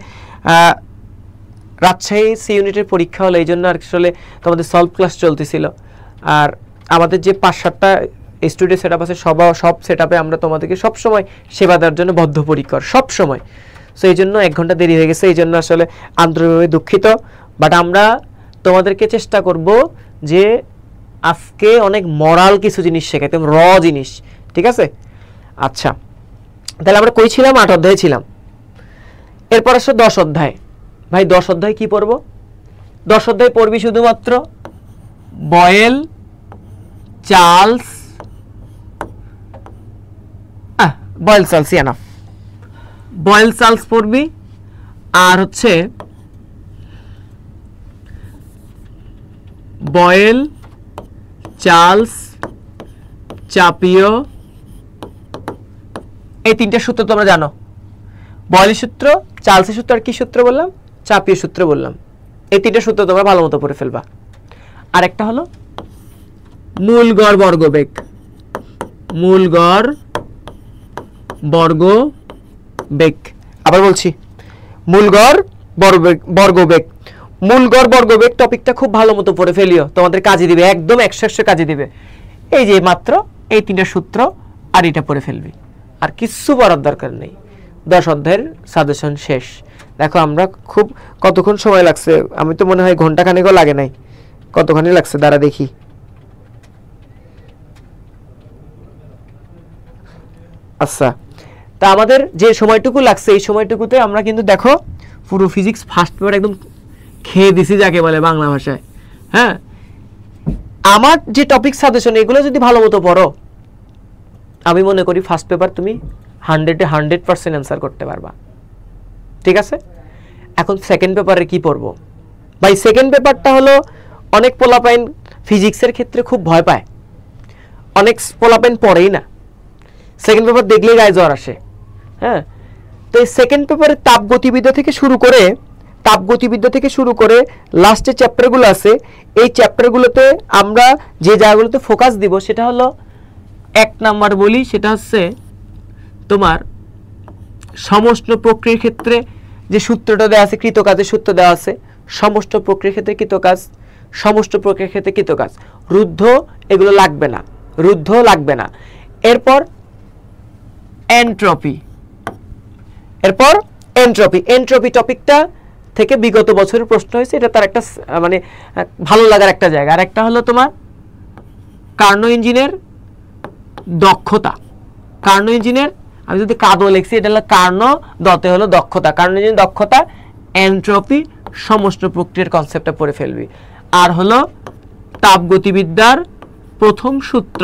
রাজশাহী সি ইউনিটের পরীক্ষা হলো, এই জন্য আর আসলে তোমাদের সলভ ক্লাস চলতেছিল। আর আমাদের যে 5-7টা স্টুডিও সেট আপ আছে সব সেট আপে আমরা তোমাদেরকে সবসময় সেবা দেওয়ার জন্য বদ্ধপরিকর, সবসময়। সো এই জন্য 1 ঘন্টা দেরি হয়ে গেছে, এই জন্য আসলে আন্তরিকভাবে দুঃখিত। বাট আমরা তোমাদেরকে চেষ্টা করব যে আজকে অনেক মরাল কিছু জিনিস শেখাইতে, র জিনিস। ঠিক আছে, আচ্ছা তাহলে আমরা কই ছিলাম? 8 অধ্যায়ে ছিলাম। এরপর আসো 10 অধ্যায়। ভাই 10 অধ্যায় কি পড়ব? 10 অধ্যায় পড়বি শুধুমাত্র Boyle, Charles, Boyle Charles enough, Boyle Charles পড়বি। আর হচ্ছে বয়েল, চার্লস, চাপিও, এই 3টা সূত্র তোমরা জানো। বয়েলের সূত্র, চার্লসের সূত্র, আর কি সূত্র বললাম? চাপিও সূত্র বললাম। এই 3টা সূত্র তোমরা ভালো মতো পড়ে ফেলবা। আর একটা হলো মূল গড় বর্গবেগ, মূল গড় বর্গবেগ। আবার বলছি, মূল গড় বর্গবেগ। মূল গড় বর্গবেগ টপিকটা খুব ভালো মতো পড়ে ফেলিও, তোমাদের কাজে দিবে, একদম 100 কাজে দিবে। এই যে মাত্র এই 3টা সূত্র আর এটা পড়ে ফেলবি, আর কিচ্ছু পড়ার দরকার নেই। 10 অধ্যায়ের সাজেশন শেষ। দেখো আমরা খুব কতক্ষণ সময় লাগছে, আমি তো মনে হয় ঘন্টাখানেকও লাগে নাই। কতখানি লাগছে দাঁড়া দেখি। আচ্ছা, তা আমাদের যে সময়টুকু লাগছে এই সময়টুকুতে আমরা কিন্তু দেখো পুরো ফিজিক্স ফার্স্ট পেপার একদম খেয়ে দিছি যাকে বলে বাংলা ভাষায়। হ্যাঁ, আমার যে টপিক সাজেশন এগুলো যদি ভালো মতো পড়ো, আমি মনে করি ফার্স্ট পেপার তুমি 100% অ্যান্সার করতে পারবা। ঠিক আছে, এখন সেকেন্ড পেপারে কি পড়বো? ভাই সেকেন্ড পেপারটা হলো অনেক পোলাপাইন ফিজিক্সের ক্ষেত্রে খুব ভয় পায়, অনেক পোলাপাইন পড়েই না, সেকেন্ড পেপার দেখলেই গায়ে জ্বর আসে। হ্যাঁ, তো এই সেকেন্ড পেপারে তাপগতিবিদ্যা থেকে শুরু করে লাস্টে চ্যাপ্টারগুলো আছে। এই চ্যাপ্টারগুলোতে আমরা যে জায়গাগুলোতে ফোকাস দিব সেটা হলো 1 নাম্বার বলি, সেটা হচ্ছে তোমার সমষ্টি প্রক্রিয়ার ক্ষেত্রে যে সূত্রটা দেওয়া আছে, কৃতকাজের সূত্র দেওয়া আছে। সমষ্টি প্রক্রিয়ার ক্ষেত্রে কৃতকাজ, সমষ্টি প্রক্রিয়ার ক্ষেত্রে কৃতকাজ, রুদ্ধ এগুলো লাগবে না, রুদ্ধ লাগবে না। এরপর এনট্রপি, এনট্রপি টপিকটা থেকে বিগত বছরের প্রশ্ন হয়েছে, এটা তার একটা মানে ভালো লাগার একটা জায়গা। আর একটা হলো তোমার কার্নো ইঞ্জিনের দক্ষতা। কার্নো ইঞ্জিনের আমি যদি কাদো লিখছি, এটা হলো কার্নো, দতে হলো দক্ষতা। কার্নো ইঞ্জিনের দক্ষতা, এনট্রপি, সমষ্টি প্রক্রিয়ার কনসেপ্টটা পড়ে ফেলবি। আর হলো তাপগতিবিদ্যার প্রথম সূত্র,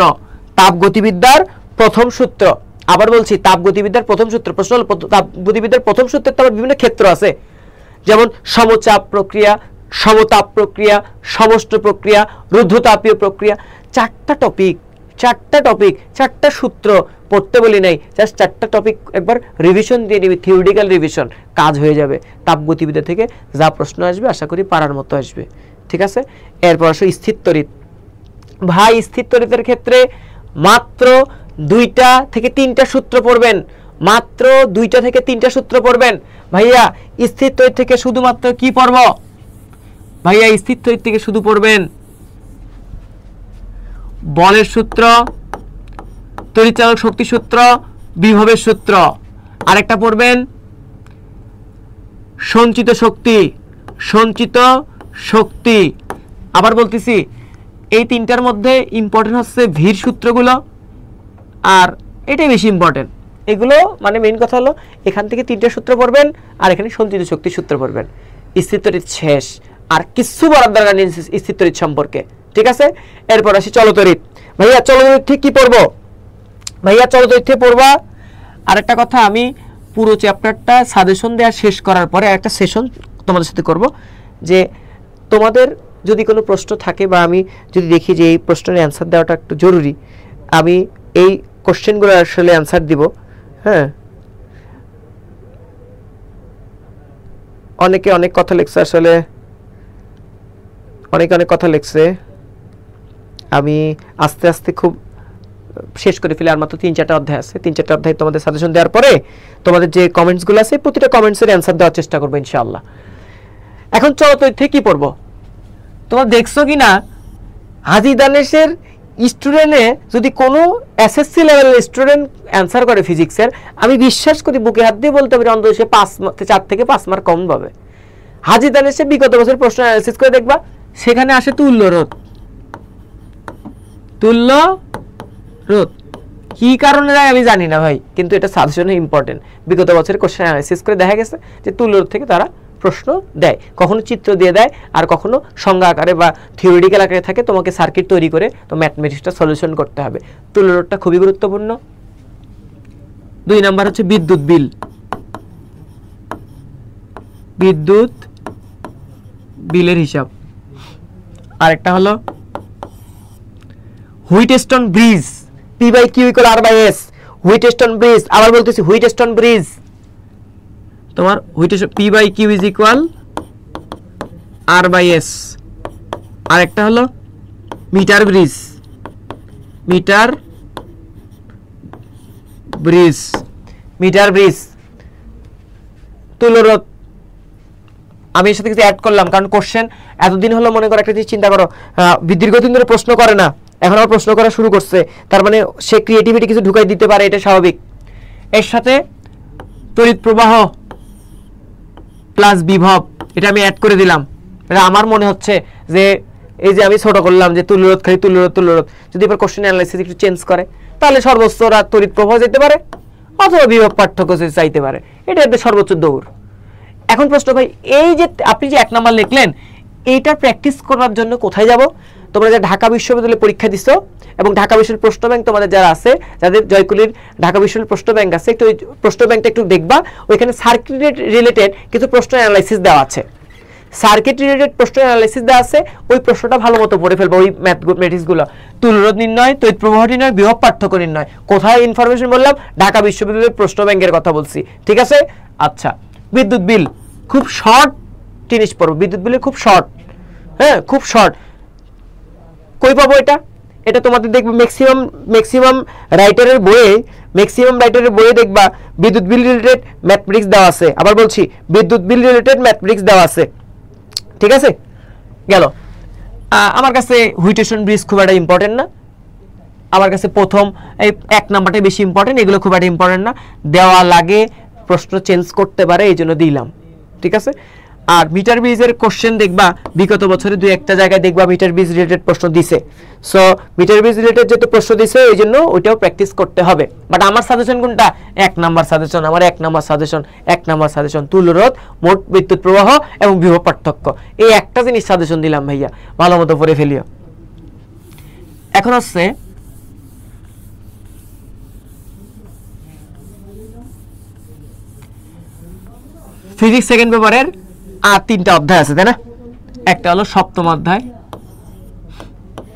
তাপগতিবিদ্যার প্রথম সূত্র। আবার বলছি, তাপগতিবিদ্যার প্রথম সূত্র। প্রশ্ন হলো তাপগতিবিদ্যার প্রথম সূত্রের তো আবার বিভিন্ন ক্ষেত্র আছে, যেমন সমচাপ প্রক্রিয়া, সমতাপ প্রক্রিয়া, সমষ্টি প্রক্রিয়া, রুদ্ধতাপীয় প্রক্রিয়া। 4টা টপিক, 4টা সূত্র পড়তে বলি নাই, জাস্ট 4টা টপিক একবার রিভিশন দিয়ে নিবি, থিওরিটিক্যাল রিভিশন, কাজ হয়ে যাবে। তাপগতিবিদ্যা থেকে যা প্রশ্ন আসবে আশা করি পারার মতো আসবে। ঠিক আছে, এরপর আসো স্থির তড়িৎ। ভাই স্থির তড়িতের ক্ষেত্রে মাত্র 2টা থেকে 3টা সূত্র পড়বেন, মাত্র 2টা থেকে 3টা সূত্র পড়বেন। ভাইয়া স্থির তড়িৎ থেকে শুধুমাত্র কি পড়ব? ভাইয়া স্থির তড়িৎ থেকে শুধু পড়বেন বলের সূত্র, তড়িৎচালক শক্তি সূত্র, বিভবের সূত্র। আরেকটা পড়বেন সঞ্চিত শক্তি, সঞ্চিত শক্তি। আবার বলতেছি এই তিনটার মধ্যে ইম্পর্টেন্ট হচ্ছে ভির সূত্রগুলো, আর এটাই বেশি ইম্পর্টেন্ট। এগুলো মানে মেইন কথা হলো এখান থেকে তিনটা সূত্র পড়বেন আর এখানে সঞ্চিত শক্তি সূত্র পড়বেন। স্থির তড়িৎ শেষ, আর কিছু বলার দরকার নেই স্থির তড়িৎ সম্পর্কে, ঠিক আছে। এরপর আসি চলতড়িৎ। ভাইয়া চলতড়িৎ ঠিক কি পড়বো? ভাইয়া চলতড়িৎ থেকে পড়বা। আরেকটা কথা, আমি পুরো চ্যাপ্টারটা সাজেশন দেওয়া শেষ করার পরে একটা সেশন তোমাদের সাথে করব, যে তোমাদের যদি কোনো প্রশ্ন থাকে বা আমি যদি দেখি যে এই প্রশ্নের অ্যান্সার দেওয়াটা একটু জরুরি, আমি এই কোশ্চেনগুলো আসলে অ্যান্সার দিব। হ্যাঁ, অনেকে অনেক কথা লিখছে, আসলে অনেকে অনেক কথা লিখছে। আমি আস্তে আস্তে খুব শেষ করে ফেলি, আর মাত্র 3-4টা অধ্যায় আছে। 3-4টা অধ্যায় তোমাদের সাজেশন দেওয়ার পরে তোমাদের যে কমেন্টসগুলো আছে প্রতিটা কমেন্টসের অ্যান্সার দেওয়ার চেষ্টা করবো ইনশাআল্লাহ। এখন চলো তো থেকে কি পড়বো? তোমরা দেখছো কি না, হাজী দানেশের স্টুডেন্টে যদি কোনো এসএসসি লেভেলের স্টুডেন্ট অ্যান্সার করে ফিজিক্সের, আমি বিশ্বাস করি বুকে হাত দিয়ে বলতে পারি অন্তত সে 4 থেকে 5 মার্ক কম পাবে। হাজী দানেশের বিগত বছর প্রশ্ন অ্যানালাইসিস করে দেখবা, সেখানে আসে তুল্য রোধ। তুল্য রোধ কি কারণে দেয় আমি জানি না ভাই, কিন্তু এটা সাজেশনে ইম্পর্টেন্ট। বিগত বছরের কোশ্চেন অ্যানালাইসিস করে দেখা গেছে যে তুল্য রোধ থেকে তারা প্রশ্ন দেয়, কখনো চিত্র দিয়ে দেয়, আর কখনো সংজ্ঞা আকারে বা থিওরিটিক্যাল আকারে থাকে। তোমাকে সার্কিট তৈরি করে তো ম্যাথমেটিক্সটা সলিউশন করতে হবে। তুল্য রোধটা খুবই গুরুত্বপূর্ণ। 2 নাম্বার হচ্ছে বিদ্যুৎ বিল। বিদ্যুৎ বিলের হিসাব। আরেকটা হলো Wheatstone bridge, P/Q = R/S। Wheatstone bridge, আবার বলতেছি হুইটস্টোন ব্রিজ, তোমার P/Q = R/S। আরেকটা হলো metre bridge, metre bridge, metre bridge. তুল্য রোধ আমি এর সাথে কিছু অ্যাড করলাম, কারণ কোশ্চেন এতদিন হলো মনে করো একটা জিনিস চিন্তা করো, দীর্ঘদিন ধরে প্রশ্ন করে না, এখন আবার প্রশ্ন করা শুরু করছে, তার মানে সে ক্রিয়েটিভিটি কিছু ঢুকাই দিতে পারে, এটা স্বাভাবিক। এর সাথে তড়িৎ প্রবাহ প্লাস বিভব, এটা আমি অ্যাড করে দিলাম। এটা আমার মনে হচ্ছে যে এই যে আমি ছোট করলাম যে তুল্য রোধ খালি তুল্য রোধ তুল্য রোধ, যদি এবার কোশ্চেন অ্যানালাইসিস একটু চেঞ্জ করে তাহলে সর্বোচ্চ তড়িৎ প্রবাহ যেতে পারে অথবা বিভব পার্থক্য চাইতে পারে, এটা এদের সর্বোচ্চ দৌড়। এখন প্রশ্ন ভাই, এই যে আপনি যে 1 নাম্বার লিখলেন, এইটা প্র্যাকটিস করার জন্য কোথায় যাব? তোমরা যে ঢাকা বিশ্ববিদ্যালয়ে পরীক্ষা দিছো এবং ঢাকা বিশ্ববিদ্যালয়ের প্রশ্ন ব্যাংক তোমাদের যারা আছে, যাদের জয়কুলির ঢাকা বিশ্ববিদ্যালয়ের প্রশ্ন ব্যাংক আছে, একটু ওই প্রশ্ন ব্যাংকটা একটু দেখবা। ওইখানে সার্কিট রিলেটেড কিছু প্রশ্ন অ্যানালাইসিস দেওয়া আছে, সার্কিট রিলেটেড প্রশ্ন অ্যানালাইসিস দেওয়া আছে। ওই প্রশ্নটা ভালো মতো পড়ে ফেলবো, ওই ম্যাথমেটিক্সগুলো, তুল্য রোধ নির্ণয়, তড়িৎ প্রবাহ নির্ণয়, বিভব পার্থক্য নির্ণয়। কোথায় ইনফরমেশন বললাম? ঢাকা বিশ্ববিদ্যালয়ের প্রশ্ন ব্যাংকের কথা বলছি, ঠিক আছে। আচ্ছা, বিদ্যুৎ বিল খুব শর্ট জিনিস পড়বো, বিদ্যুৎ বিলের খুব শর্ট, হ্যাঁ খুব শর্ট। কই পাবো এটা? এটা তোমাদের দেখবে ম্যাক্সিমাম রাইটারের বইয়ে দেখবা বিদ্যুৎ বিল রিলেটেড ম্যাথমেটিক্স দেওয়া আছে। আবার বলছি, বিদ্যুৎ বিল রিলেটেড ম্যাথমেটিক্স দেওয়া আছে, ঠিক আছে। গেল, আমার কাছে হুইটস্টোন ব্রিজ খুব একটা ইম্পর্টেন্ট না, আমার কাছে প্রথম এই 1 নাম্বারটাই বেশি ইম্পর্টেন্ট, এগুলো খুব একটা ইম্পর্টেন্ট না, দেওয়া লাগে, প্রশ্ন চেঞ্জ করতে পারে, এই জন্য দিলাম, ঠিক আছে। আর মিটার ব্রিজের কোশ্চেন দেখবা বিগত বছরে 2-1টা জায়গায় দেখবা মিটার ব্রিজ রিলেটেড প্রশ্ন দিছে। সো মিটার ব্রিজ রিলেটেড যেহেতু প্রশ্ন দিছে, এই জন্য ওইটাও প্র্যাকটিস করতে হবে। বাট আমার সাজেশন কোনটা? 1 নাম্বার সাজেশন, আমার 1 নাম্বার সাজেশন তুল্য রোধ, মোট বিদ্যুৎ প্রবাহ এবং বিভব পার্থক্য, এই একটা জিনিস সাজেশন দিলাম ভাইয়া, ভালো মতো পড়ে ফেলিও। এখন হচ্ছে ফিজিক্স সেকেন্ড পেপারের আর 3টা অধ্যায় আছে, তাই না? একটা হলো সপ্তম অধ্যায়,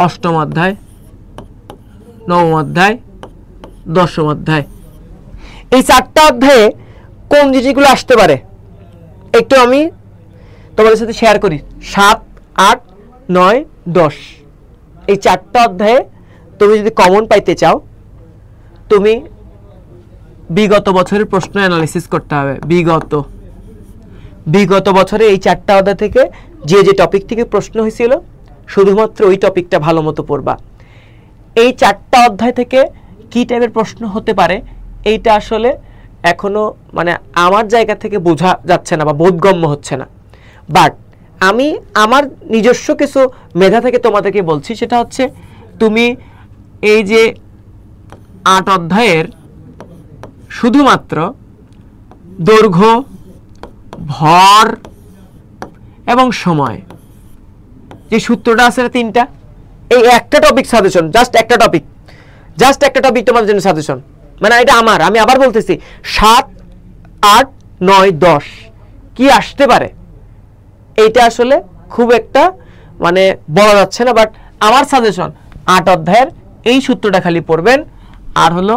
অষ্টম অধ্যায়, নবম অধ্যায়, দশম অধ্যায়। এই 4টা অধ্যায়ে কোন জিনিসগুলো আসতে পারে একটু আমি তোমাদের সাথে শেয়ার করি। 7, 8, 9, 10 এই 4টা অধ্যায়ে তুমি যদি কমন পাইতে চাও, তুমি বিগত বছরের প্রশ্ন অ্যানালাইসিস করতে হবে। বিগত বছরে এই 4টা অধ্যায় থেকে যে টপিক থেকে প্রশ্ন হয়েছিল, শুধুমাত্র ওই টপিকটা ভালো মতো পড়বা। এই 4টা অধ্যায় থেকে কি টাইপের প্রশ্ন হতে পারে এইটা আসলে এখনো মানে আমার জায়গা থেকে বোঝা যাচ্ছে না বা বোধগম্য হচ্ছে না। বাট আমি আমার নিজস্ব কিছু মেধা থেকে তোমাদেরকে বলছি, সেটা হচ্ছে তুমি এই যে 8 অধ্যায়ের শুধুমাত্র দৈর্ঘ্য, ভর এবং সময় যে সূত্রটা আছে না 3টা, এই একটা টপিক সাজেশন, জাস্ট একটা টপিক তোমাদের জন্য সাজেশন। মানে এটা আমি আবার বলতেছি 7, 8, 9, 10 কি আসতে পারে এইটা আসলে খুব একটা মানে বলা যাচ্ছে না। বাট আমার সাজেশন 8 অধ্যায়ের এই সূত্রটা খালি পড়বেন। আর হলো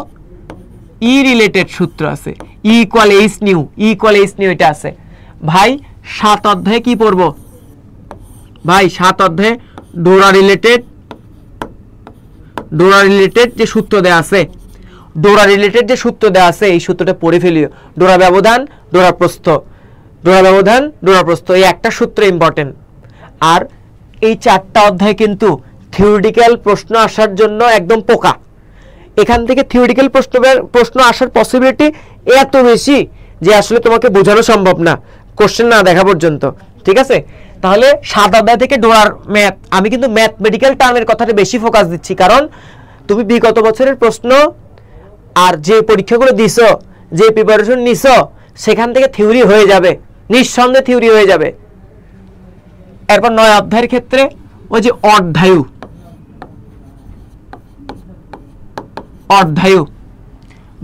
ই রিলেটেড সূত্র আছে, ই ইকুয়াল এইচ নিউ এটা আছে ভাই। 7 অধ্যায়ে কি পড়বো ভাই? 7 অধ্যায়ে ডোরা রিলেটেড যে সূত্র দেয়া আছে, এই সূত্রটা পড়ে ফেলিও। ডোরা ব্যবধান, ডোরা প্রস্থ, এই একটা সূত্র ইম্পর্টেন্ট। আর এই 4টা অধ্যায় কিন্তু থিওরিটিক্যাল প্রশ্ন আসার জন্য একদম পোকা। এখান থেকে থিওরিটিক্যাল প্রশ্ন আসার পসিবিলিটি এত বেশি যে আসলে তোমাকে বোঝানো সম্ভব না কোশ্চেন না দেখা পর্যন্ত, ঠিক আছে? তাহলে 7 অধ্যায় থেকে ডোরার ম্যাথ, আমি কিন্তু ম্যাথমেটিক্যাল টার্মের কথাটা বেশি ফোকাস দিচ্ছি, কারণ তুমি বিগত বছরের প্রশ্ন আর যে পরীক্ষাগুলো দিছো, যে প্রিপারেশন নিছো, সেখান থেকে থিওরি হয়ে যাবে, নিঃসন্দেহে থিওরি হয়ে যাবে। এরপর 9 অধ্যায়ের ক্ষেত্রে ওই যে অর্ধায়ু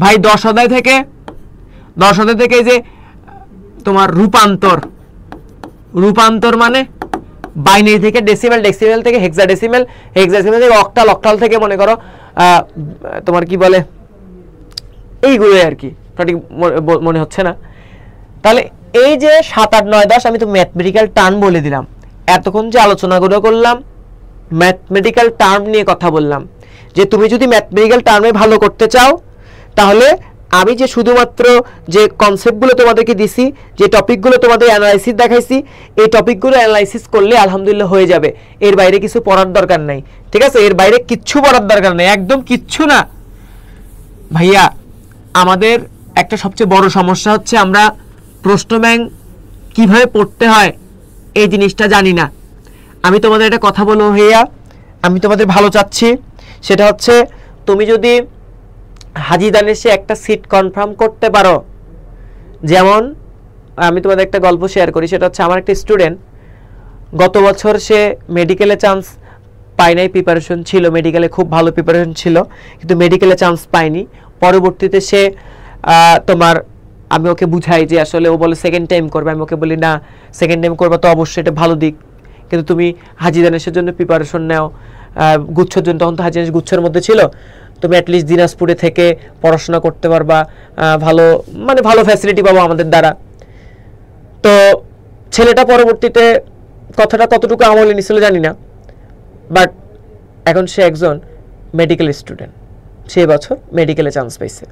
ভাই 10 অধ্যায় থেকে এই যে তোমার রূপান্তর মানে বাইনারি থেকে ডেসিমেল থেকে হেক্সাডেসিমেল থেকে অক্টাল থেকে মনে করো তোমার কি বলে এইগুলো আর কি, সঠিক মনে হচ্ছে না। তাহলে এই যে 7, 8, 9, 10 আমি তো ম্যাথমেটিক্যাল টার্ম বলে দিলাম। এতক্ষণ যে আলোচনাগুলো করলাম ম্যাথমেটিক্যাল টার্ম নিয়ে কথা বললাম, যে তুমি যদি ম্যাথমেটিক্যাল টার্মে ভালো করতে চাও তাহলে আমি যে শুধুমাত্র যে কনসেপ্টগুলো তোমাদেরকে দিছি, যে টপিকগুলো তোমাদের অ্যানালাইসিস দেখাইছি, এই টপিকগুলো অ্যানালাইসিস করলে আলহামদুলিল্লাহ হয়ে যাবে। এর বাইরে কিছু পড়ার দরকার নাই, ঠিক আছে? এর বাইরে কিচ্ছু পড়ার দরকার নেই, একদম কিচ্ছু না ভাইয়া। আমাদের একটা সবচেয়ে বড় সমস্যা হচ্ছে আমরা প্রশ্ন ব্যাংক কিভাবে পড়তে হয় এই জিনিসটা জানি না। আমি তোমাদের একটা কথা বলবো ভাইয়া, আমি তোমাদের ভালো চাচ্ছি, সেটা হচ্ছে তুমি যদি হাজী দানেশে একটা সিট কনফার্ম করতে পারো, যেমন আমি তোমাদের একটা গল্প শেয়ার করি, সেটা হচ্ছে আমার একটা স্টুডেন্ট গত বছর সে মেডিকেলে চান্স পায় নাই, প্রিপারেশন ছিল মেডিকেলে, খুব ভালো প্রিপারেশন ছিল, কিন্তু মেডিকেলে চান্স পায়নি। পরবর্তীতে সে তোমার আমি ওকে বুঝাই যে আসলে ও বলে সেকেন্ড টাইম করবে, আমি ওকে বলি না সেকেন্ড টাইম করবে তো অবশ্যই এটা ভালো দিক, কিন্তু তুমি হাজী দানেশের জন্য প্রিপারেশন নাও, গুচ্ছর জন্য, তখন তো হাজী দানেশ গুচ্ছের মধ্যে ছিল, তুমি অ্যাটলিস্ট দিনাজপুরে থেকে পড়াশোনা করতে পারবা, ভালো ফ্যাসিলিটি পাবো আমাদের দ্বারা। তো ছেলেটা পরবর্তীতে কথাটা কতটুকু আমলে নিছিল জানি না, বাট এখন সে একজন মেডিকেল স্টুডেন্ট, সে বছর মেডিকেলে চান্স পাইছে।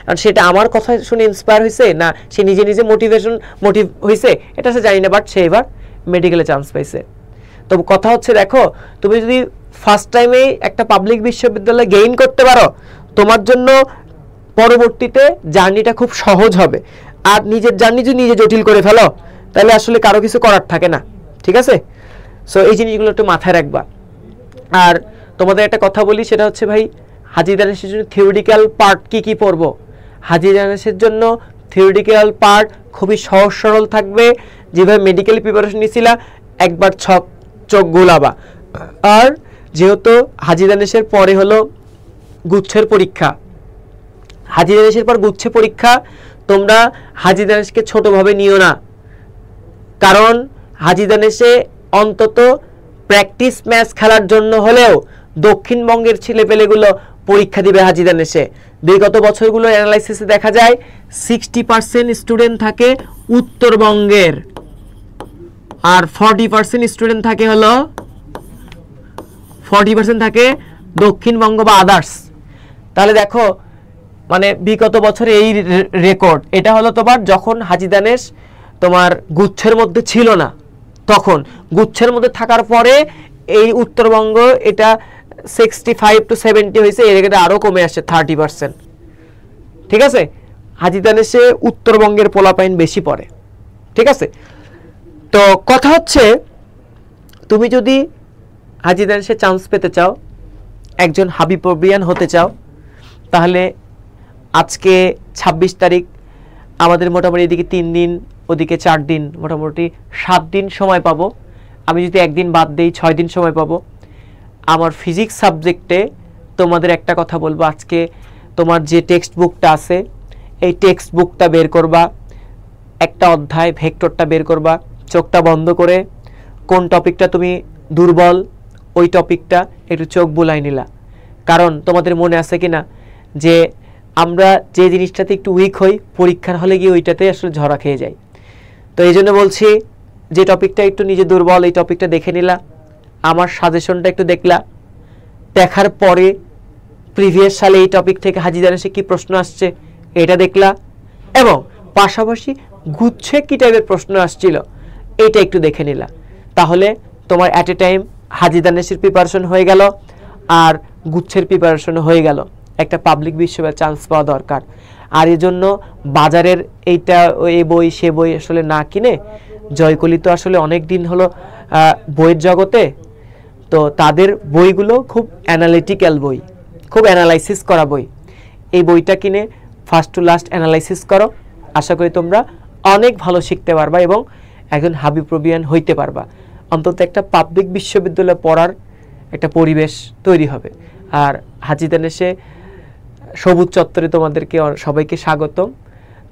আর সেটা আমার কথা শুনে ইন্সপায়ার হয়েছে না সে নিজে মোটিভ হয়েছে এটা সে জানি না, বাট সে এবার মেডিকেলে চান্স পাইছে। তো কথা হচ্ছে দেখো, তুমি যদি ফার্স্ট টাইমেই একটা পাবলিক বিশ্ববিদ্যালয়ে গেইন করতে পারো, তোমার জন্য পরবর্তীতে জার্নিটা খুব সহজ হবে। আর নিজের জার্নি যদি নিজে জটিল করে ফেলো তাহলে আসলে কারো কিছু করার থাকে না, ঠিক আছে? সো এই জিনিসগুলো একটু মাথায় রাখবা। আর তোমাদের একটা কথা বলি, সেটা হচ্ছে ভাই হাজী দানেশের জন্য থিওরিটিক্যাল পার্ট কি পড়বো? হাজী দানেশের জন্য থিওরিটিক্যাল পার্ট খুবই সহজ সরল থাকবে, যেভাবে মেডিকেল প্রিপারেশন নিয়েছিলা একবার চোখ গোলাবা। আর যেহেতু হাজী দানেশের পরে হলো গুচ্ছের পরীক্ষা, হাজী দানেশের পর গুচ্ছে পরীক্ষা, তোমরা হাজী দানেশকে ছোটভাবে নিও না, কারণ হাজী দানেশে অন্তত প্র্যাকটিস ম্যাচ খেলার জন্য হলেও দক্ষিণবঙ্গের ছেলেপেলেগুলো পরীক্ষা দিবে হাজী দানেশে। বিগত বছরগুলো অ্যানালাইসিসে দেখা যায় 60% স্টুডেন্ট থাকে উত্তরবঙ্গের আর 40% স্টুডেন্ট থাকে হলো 40% থাকে দক্ষিণবঙ্গ বা আদার্স। তাহলে দেখো মানে বিগত বছরে এই রেকর্ড, এটা হলো তোমার যখন হাজী দানেশ তোমার গুচ্ছের মধ্যে ছিল না, তখন গুচ্ছের মধ্যে থাকার পরে এই উত্তরবঙ্গ এটা 65 to 70 হয়েছে, এর ক্ষেত্রে আরও কমে আসছে 30%। ঠিক আছে, হাজী দানেশে উত্তরবঙ্গের পোলাপাইন বেশি পড়ে। ঠিক আছে, তো কথা হচ্ছে তুমি যদি হাজী দানেশে চান্স পেতে চাও, একজন হাবিপ্রবিয়ান হতে চাও, তাহলে আজকে 26 তারিখ, আমাদের মোটামুটি এদিকে 3 দিন, ওদিকে 4 দিন, মোটামুটি 7 দিন সময় পাবো। আমি যদি একদিন বাদ দেই 6 দিন সময় পাবো। আমার ফিজিক্স সাবজেক্টে তোমাদের একটা কথা বলবো, আজকে তোমার যে টেক্সট বুকটা আছে এই টেক্সট বুকটা বের করবা, একটা অধ্যায় ভেক্টরটা বের করবা, চোখটা বন্ধ করে কোন টপিকটা তুমি দুর্বল ওই টপিকটা একটু চোখ বুলাই নিলা। কারণ তোমাদের মনে আছে কিনা যে আমরা যে জিনিসটাতে একটু উইক হই পরীক্ষার হলে গিয়ে ওইটাতে আসলে ঝরা খেয়ে যাই। তো এই জন্য বলছি যে টপিকটা একটু নিজে দুর্বল এই টপিকটা দেখে নিলা, আমার সাজেশনটা একটু দেখলা, দেখার পরে প্রিভিয়াস সালে এই টপিক থেকে হাজী দানেশে কি প্রশ্ন আসছে এটা দেখলা, এবং পাশাপাশি গুচ্ছে কি টাইপের প্রশ্ন আসছিল এইটা একটু দেখে নিলা। তাহলে তোমার অ্যাট এ টাইম হাজী দানেশের প্রিপারেশন হয়ে গেল আর গুচ্ছের প্রিপারেশন হয়ে গেল। একটা পাবলিক বিশ্ববিদ্যালয়ে চান্স পাওয়া দরকার। আর এই জন্য বাজারের এইটা এই বই সে বই আসলে না কিনে, জয়কলি তো আসলে অনেক দিন হলো বইয়ের জগতে, তো তাদের বইগুলো খুব অ্যানালিটিক্যাল বই, খুব অ্যানালাইসিস করা বই। এই বইটা কিনে ফার্স্ট টু লাস্ট অ্যানালাইসিস করো, আশা করি তোমরা অনেক ভালো শিখতে পারবা এবং একজন হাবিপ্রবিয়ান হইতে পারবা। অন্তত একটা পাবলিক বিশ্ববিদ্যালয়ে পড়ার একটা পরিবেশ তৈরি হবে। আর হাজী দানেশে সবুজ চত্বরে তোমাদেরকে সবাইকে স্বাগতম।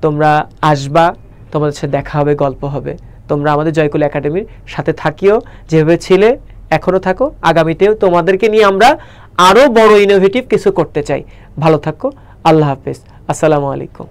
তোমরা আসবা, তোমাদের সাথে দেখা হবে, গল্প হবে। তোমরা আমাদের জয়কলি একাডেমির সাথে থাকিও, যেভাবে ছিলে এখনও থাকো, আগামীতেও তোমাদেরকে নিয়ে আমরা আরও বড় ইনোভেটিভ কিছু করতে চাই। ভালো থাকো, আল্লাহ হাফেজ, আসসালামু আলাইকুম।